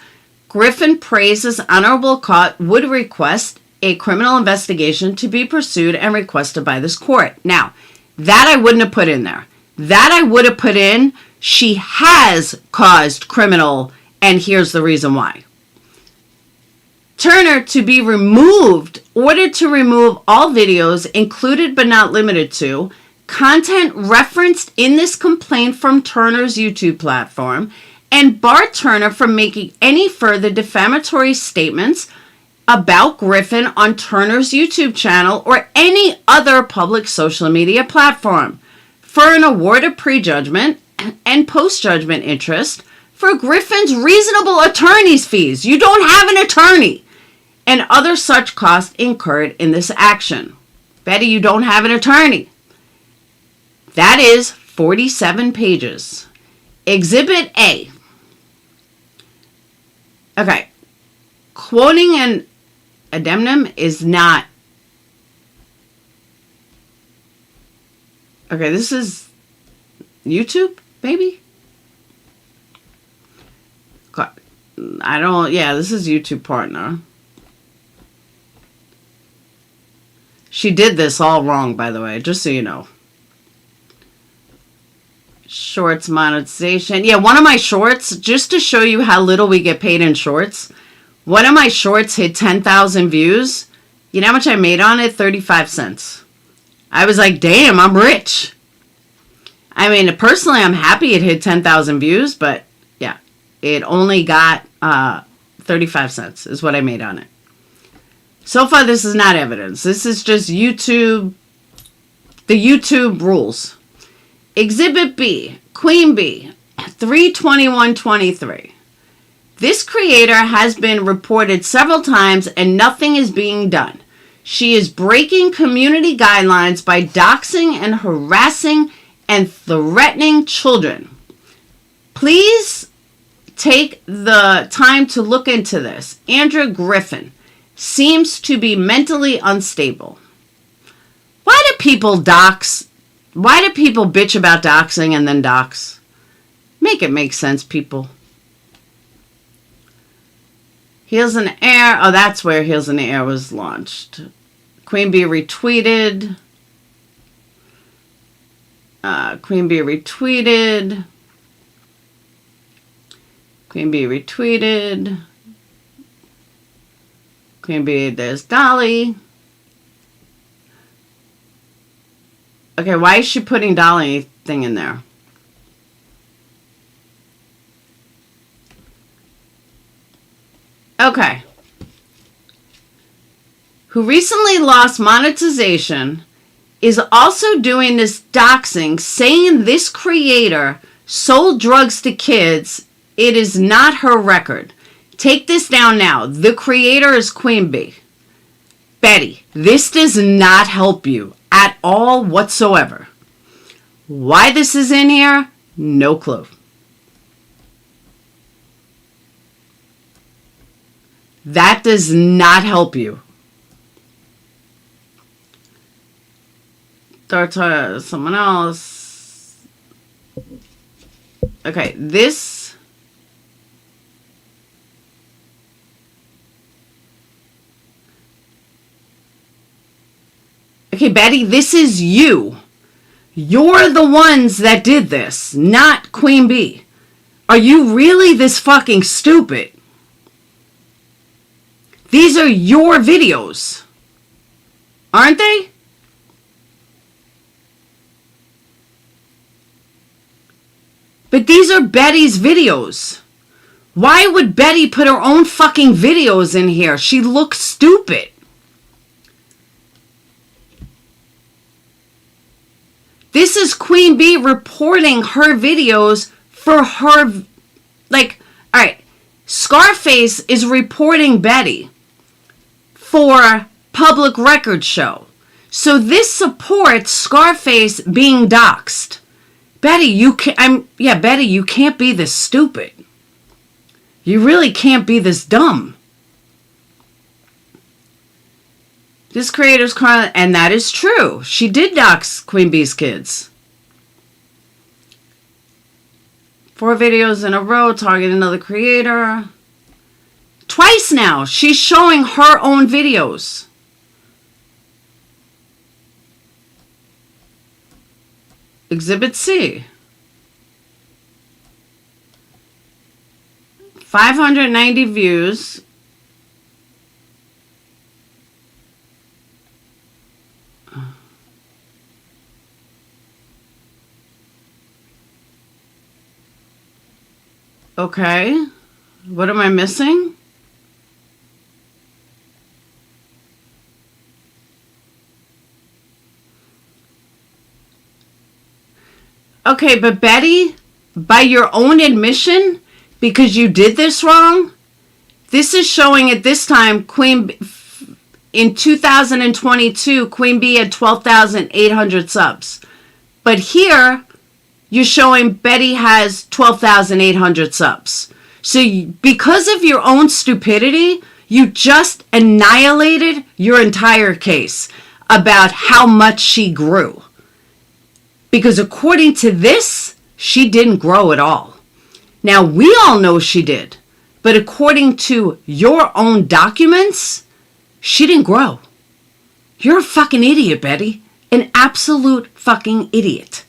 Griffin prays this honorable court would request a criminal investigation to be pursued and requested by this court. Now, that I wouldn't have put in there. That I would have put in, she has caused criminal, and here's the reason why. Turner to be removed, ordered to remove all videos, included but not limited to, content referenced in this complaint from Turner's YouTube platform, and bar Turner from making any further defamatory statements about Griffin on Turner's YouTube channel or any other public social media platform, for an award of prejudgment and post-judgment interest for Griffin's reasonable attorney's fees. You don't have an attorney. And other such costs incurred in this action. Betty, you don't have an attorney. That is 47 pages. Exhibit A. Okay. Quoting an addendum is not. Okay, this is YouTube, baby? This is YouTube partner. She did this all wrong, by the way, just so you know. Short Shorts monetization. Yeah, one of my shorts, just to show you how little we get paid in shorts, one of my shorts hit 10,000 views. You know how much I made on it? 35 cents. I was like, damn, I'm rich. I mean, personally, I'm happy it hit 10,000 views, but yeah, it only got 35 cents is what I made on it. So far, this is not evidence. This is just YouTube, the YouTube rules. Exhibit B, Queen Bee, 3/21/23. This creator has been reported several times and nothing is being done. She is breaking community guidelines by doxing and harassing and threatening children. Please take the time to look into this. Andrew Griffin seems to be mentally unstable. Why do people dox? Why do people bitch about doxing and then dox? Make it make sense, people. Heels in the Air. Oh, that's where Heels in the Air was launched. Queen Bee retweeted. Queen Bee retweeted. Queen Bee retweeted. Queen Bee, there's Dolly. Okay, why is she putting Dolly thing in there? Okay. Who recently lost monetization is also doing this doxing, saying this creator sold drugs to kids. It is not her record. Take this down now. The creator is Queen Bee. Betty, this does not help you at all whatsoever. Why this is in here? No clue. That does not help you. Someone else. Okay, this. Okay, Betty, this is you. You're the ones that did this, not Queen Bee. Are you really this fucking stupid? These are your videos, aren't they? But these are Betty's videos. Why would Betty put her own fucking videos in here? She looks stupid. This is Queen Bee reporting her videos for her, like, all right, Scarface is reporting Betty for public record show. So this supports Scarface being doxxed. Betty, Betty, you can't be this stupid. You really can't be this dumb. This creator's Carla, and that is true. She did dox Queen Bee's kids. 4 videos in a row targeting another creator. Twice now, she's showing her own videos. Exhibit C. 590 views. Okay. What am I missing? Okay, but Betty, by your own admission, because you did this wrong, this is showing at this time, in 2022, Queen Bee had 12,800 subs. But here, you're showing Betty has 12,800 subs. So because of your own stupidity, you just annihilated your entire case about how much she grew. Because according to this, she didn't grow at all. Now, we all know she did. But according to your own documents, she didn't grow. You're a fucking idiot, Betty. An absolute fucking idiot.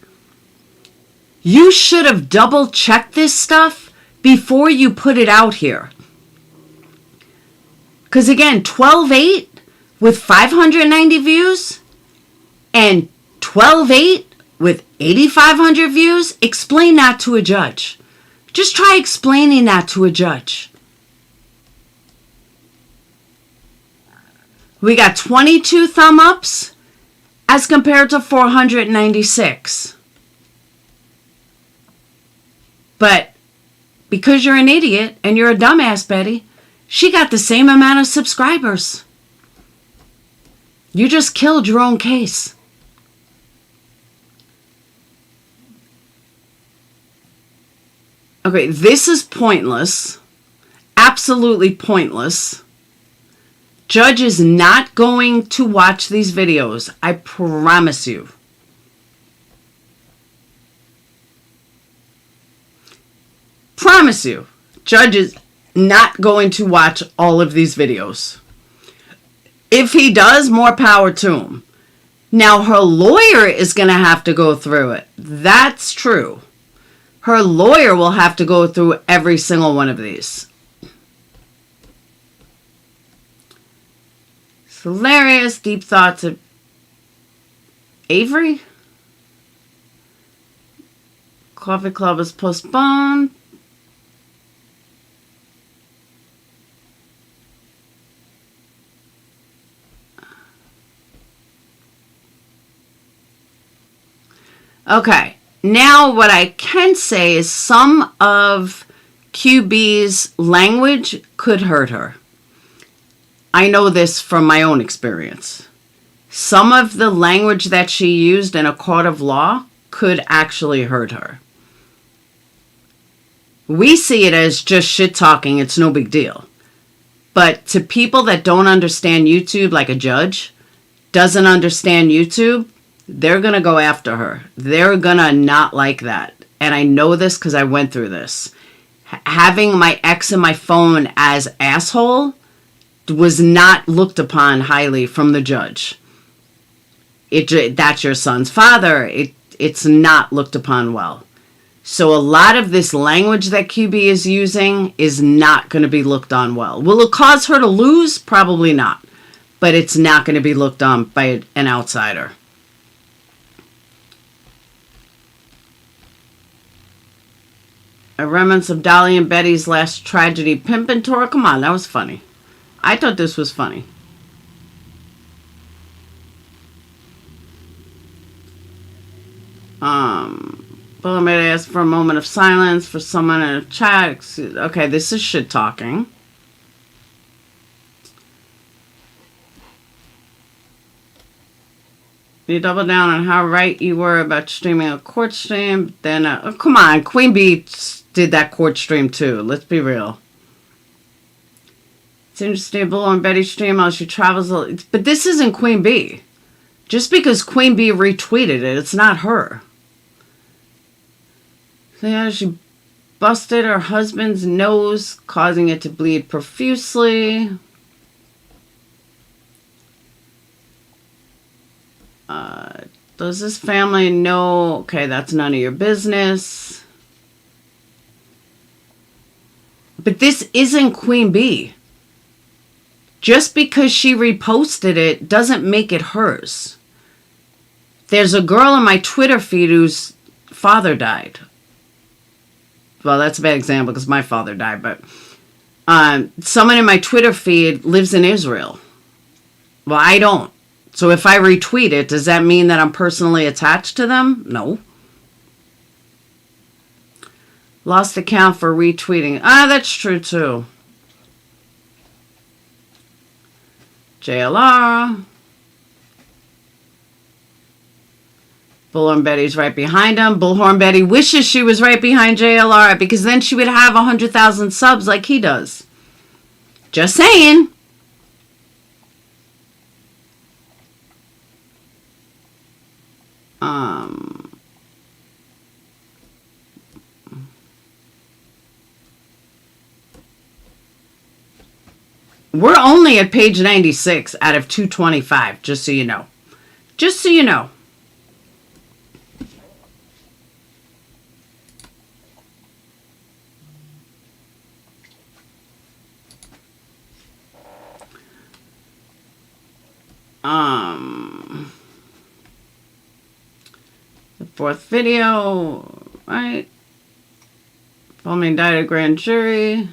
You should have double checked this stuff before you put it out here. Because again, 12.8 with 590 views and 12.8 with 8,500 views, explain that to a judge. Just try explaining that to a judge. We got 22 thumb ups as compared to 496. But because you're an idiot and you're a dumbass, Betty, she got the same amount of subscribers. You just killed your own case. Okay, this is pointless. Absolutely pointless. Judge is not going to watch these videos. I promise you. Promise you. Judge is not going to watch all of these videos. If he does, more power to him. Now, her lawyer is going to have to go through it. That's true. Her lawyer will have to go through every single one of these. It's hilarious. Deep thoughts of Avery. Coffee Club is postponed. Okay, now what I can say is some of QB's language could hurt her. I know this from my own experience. Some of the language that she used in a court of law could actually hurt her. We see it as just shit talking, it's no big deal. But to people that don't understand YouTube, like a judge doesn't understand YouTube, they're going to go after her. They're going to not like that. And I know this because I went through this. Having my ex in my phone as asshole was not looked upon highly from the judge. That's your son's father. It's not looked upon well. So a lot of this language that QB is using is not going to be looked on well. Will it cause her to lose? Probably not. But it's not going to be looked on by an outsider. A remnants of Dolly and Betty's last tragedy pimpin' tour. Come on, that was funny. I thought this was funny. Bullhorn Betty asked for a moment of silence for someone in a chat. Okay, this is shit talking. You double down on how right you were about streaming a court stream. Then, oh, come on, Queen Bee did that court stream too. Let's be real. It's interesting, Bullhorn Betty stream while she travels. But this isn't Queen Bee. Just because Queen Bee retweeted it, it's not her. So yeah, she busted her husband's nose, causing it to bleed profusely. Does this family know? Okay, that's none of your business. But this isn't Queen Bee. Just because she reposted it doesn't make it hers. There's a girl in my Twitter feed whose father died. Well, that's a bad example because my father died, but someone in my Twitter feed lives in Israel. Well, I don't. So if I retweet it, does that mean that I'm personally attached to them? No. Lost account for retweeting. That's true too. JLR. Bullhorn Betty's right behind him. Bullhorn Betty wishes she was right behind JLR because then she would have 100,000 subs like he does. Just saying. We're only at page 96 out of 225, just so you know. Just so you know. The fourth video, right? Following died at grand jury.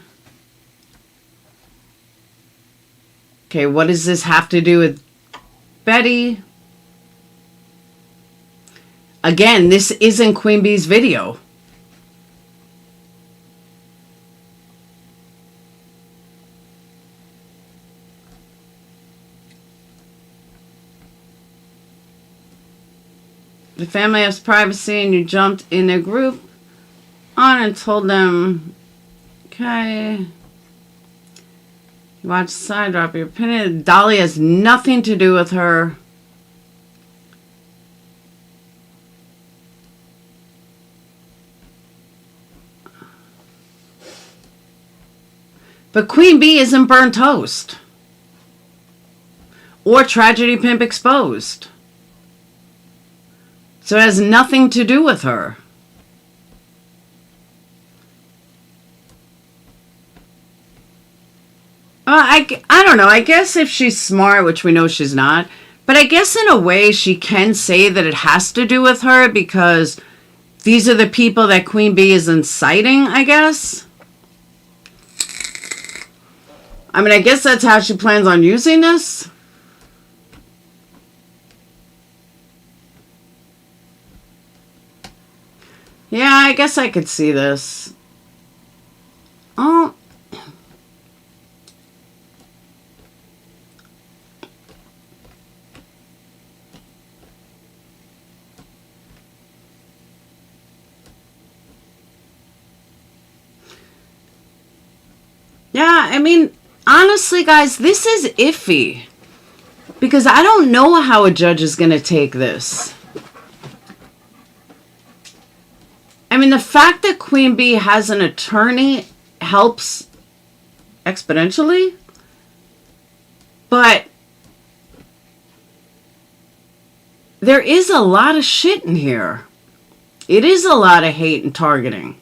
Okay, what does this have to do with Betty? Again, this isn't Queen Bee's video. The family has privacy and you jumped in their group on and told them, okay, you watch the side, drop your opinion. Dolly has nothing to do with her. But Queen Bee isn't burnt toast. Or Tragedy Pimp exposed. So it has nothing to do with her. I don't know. I guess if she's smart, which we know she's not, but I guess in a way she can say that it has to do with her because these are the people that Queen Bee is inciting, I guess. I mean, I guess that's how she plans on using this. Yeah, I guess I could see this. Oh. Yeah, I mean, honestly, guys, this is iffy. Because I don't know how a judge is going to take this. I mean, the fact that Queen Bee has an attorney helps exponentially. But there is a lot of shit in here. It is a lot of hate and targeting.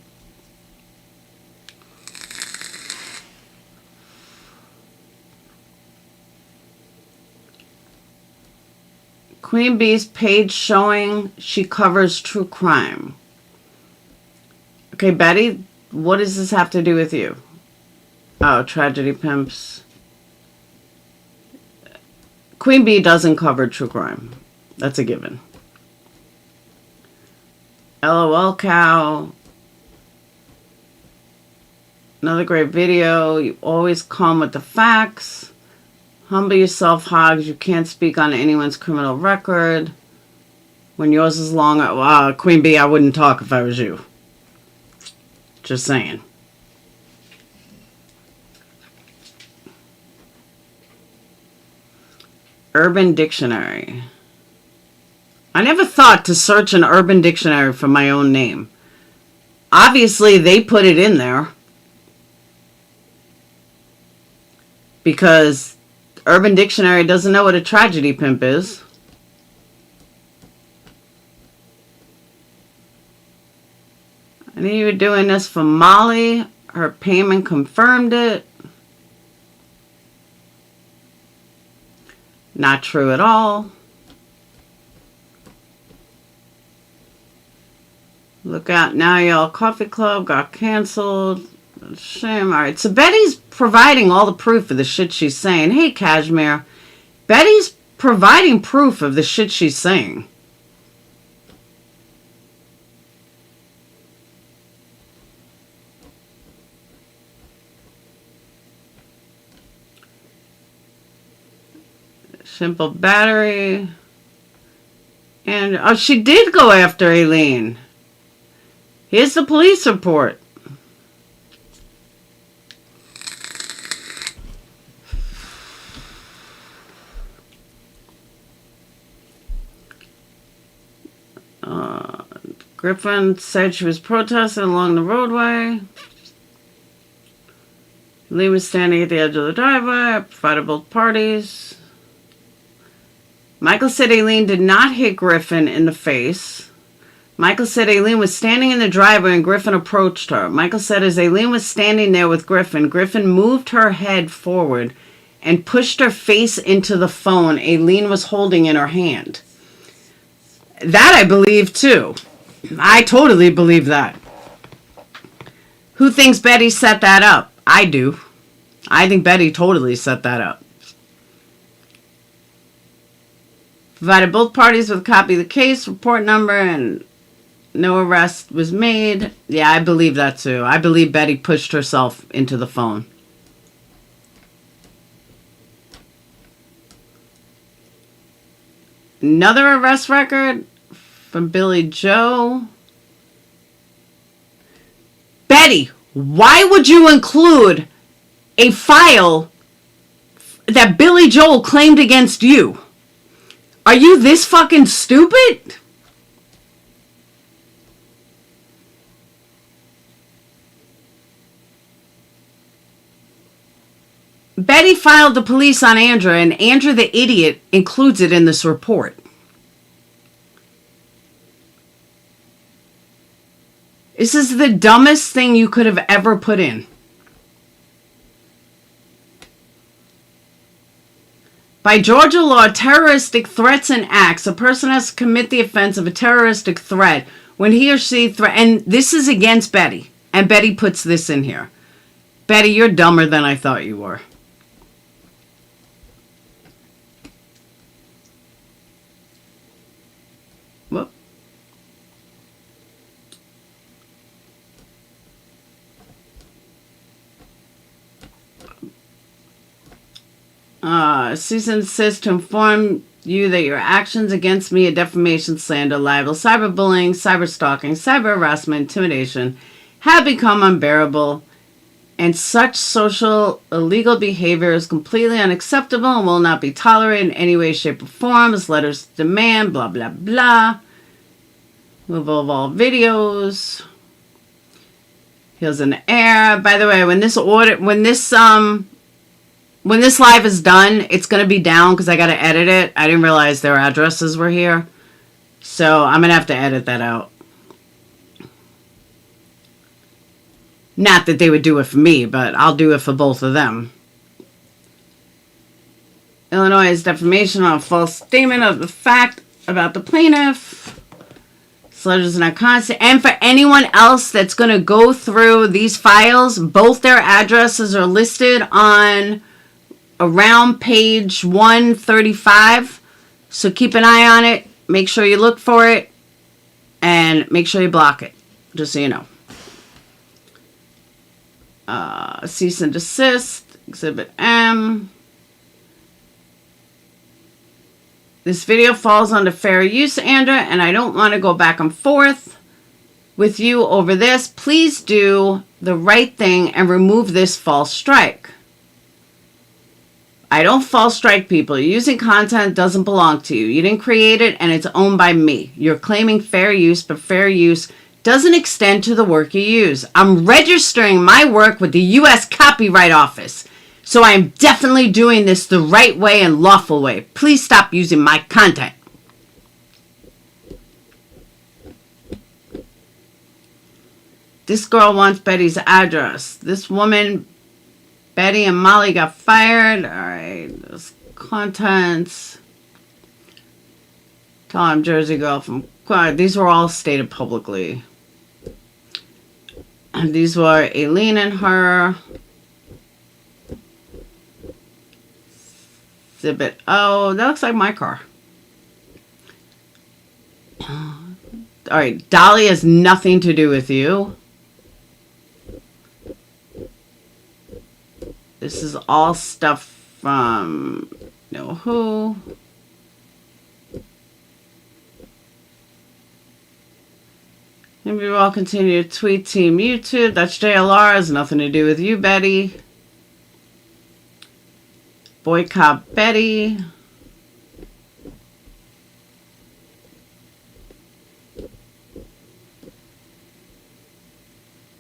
Queen Bee's page showing she covers true crime. Okay, Betty, what does this have to do with you? Oh, Tragedy Pimps. Queen Bee doesn't cover true crime. That's a given. LOL Cow. Another great video. You always come with the facts. Humble yourself, Hogs. You can't speak on anyone's criminal record. When yours is long, Queen Bee, I wouldn't talk if I was you. Just saying. Urban Dictionary. I never thought to search an Urban Dictionary for my own name. Obviously, they put it in there. Because Urban Dictionary doesn't know what a tragedy pimp is. I knew you were doing this for Molly. Her payment confirmed it. Not true at all. Look out now, y'all. Coffee Club got canceled. Shame. All right, so Betty's providing all the proof of the shit she's saying. Hey, Cashmere. Betty's providing proof of the shit she's saying. Simple battery. And, oh, she did go after Aileen. Here's the police report. Griffin said she was protesting along the roadway. Lee was standing at the edge of the driveway. I provided both parties. Michael said Aileen did not hit Griffin in the face. Michael said Aileen was standing in the driveway and Griffin approached her. Michael said as Aileen was standing there with Griffin, Griffin moved her head forward and pushed her face into the phone Aileen was holding in her hand. That I believe too. I totally believe that. Who thinks Betty set that up? I do. I think Betty totally set that up. Provided both parties with a copy of the case, report number, and no arrest was made. Yeah, I believe that too. I believe Betty pushed herself into the phone. Another arrest record from Billy Joe. Betty, why would you include a file that Billy Joel claimed against you? Are you this fucking stupid? Betty filed the police on Andrew, and Andrew the idiot includes it in this report. This is the dumbest thing you could have ever put in. By Georgia law, terroristic threats and acts, a person has to commit the offense of a terroristic threat when he or she and this is against Betty. And Betty puts this in here. Betty, you're dumber than I thought you were. Whoop. Cease and desist to inform you that your actions against me are defamation, slander, libel, cyberbullying, cyberstalking, cyber harassment, intimidation have become unbearable, and such social illegal behavior is completely unacceptable and will not be tolerated in any way, shape, or form as letters demand, blah, blah, blah. Remove all videos. Here's an error. By the way, when this live is done, it's going to be down because I got to edit it. I didn't realize their addresses were here. So I'm going to have to edit that out. Not that they would do it for me, but I'll do it for both of them. Illinois is defamation on a false statement of the fact about the plaintiff. This letter is not constant. And for anyone else that's going to go through these files, both their addresses are listed on around page 135. So keep an eye on it. Make sure you look for it. And make sure you block it. Just so you know. Cease and desist. Exhibit M. This video falls under fair use, Andrew, and I don't want to go back and forth with you over this. Please do the right thing and remove this false strike. I don't false strike people. Using content doesn't belong to you. You didn't create it, and it's owned by me. You're claiming fair use, but fair use doesn't extend to the work you use. I'm registering my work with the U.S. Copyright Office. So I am definitely doing this the right way and lawful way. Please stop using my content. This girl wants Betty's address. This woman, Betty and Molly, got fired. All right, there's contents. Tom, Jersey girl from... These were all stated publicly. And these were Aileen and her. Exhibit O. That looks like my car. Alright, Dolly has nothing to do with you. This is all stuff from know who. Maybe we'll all continue to tweet Team YouTube. That's JLR. Has nothing to do with you, Betty. Boycott Betty.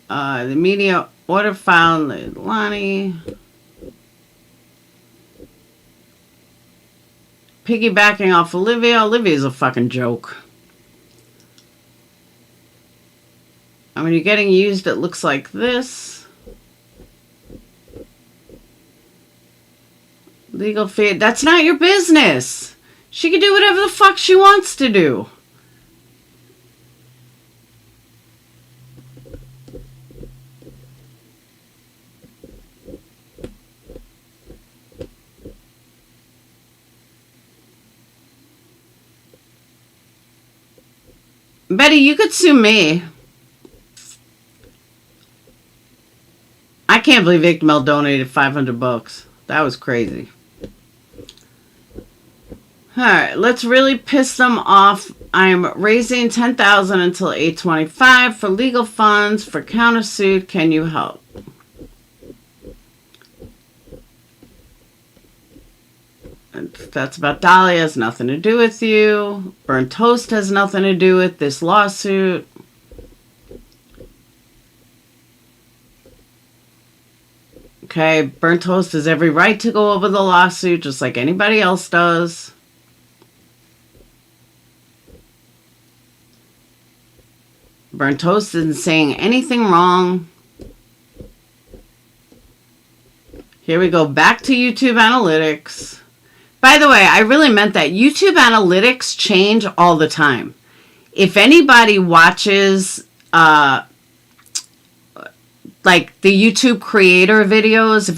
The media order found Lonnie. Piggybacking off Olivia. Olivia's a fucking joke. And when you're getting used, it looks like this. Legal fee. That's not your business. She can do whatever the fuck she wants to do. Betty, you could sue me. I can't believe Icmel donated $500. That was crazy. Alright, let's really piss them off. I'm raising $10,000 until 8/25 for legal funds for countersuit. Can you help? That's about Dolly. Has nothing to do with you. Burnt Toast has nothing to do with this lawsuit. Okay, Burnt Toast has every right to go over the lawsuit just like anybody else does. Burnt Toast isn't saying anything wrong. Here we go back to YouTube Analytics. By the way, I really meant that. YouTube Analytics change all the time. If anybody watches like the YouTube creator videos, if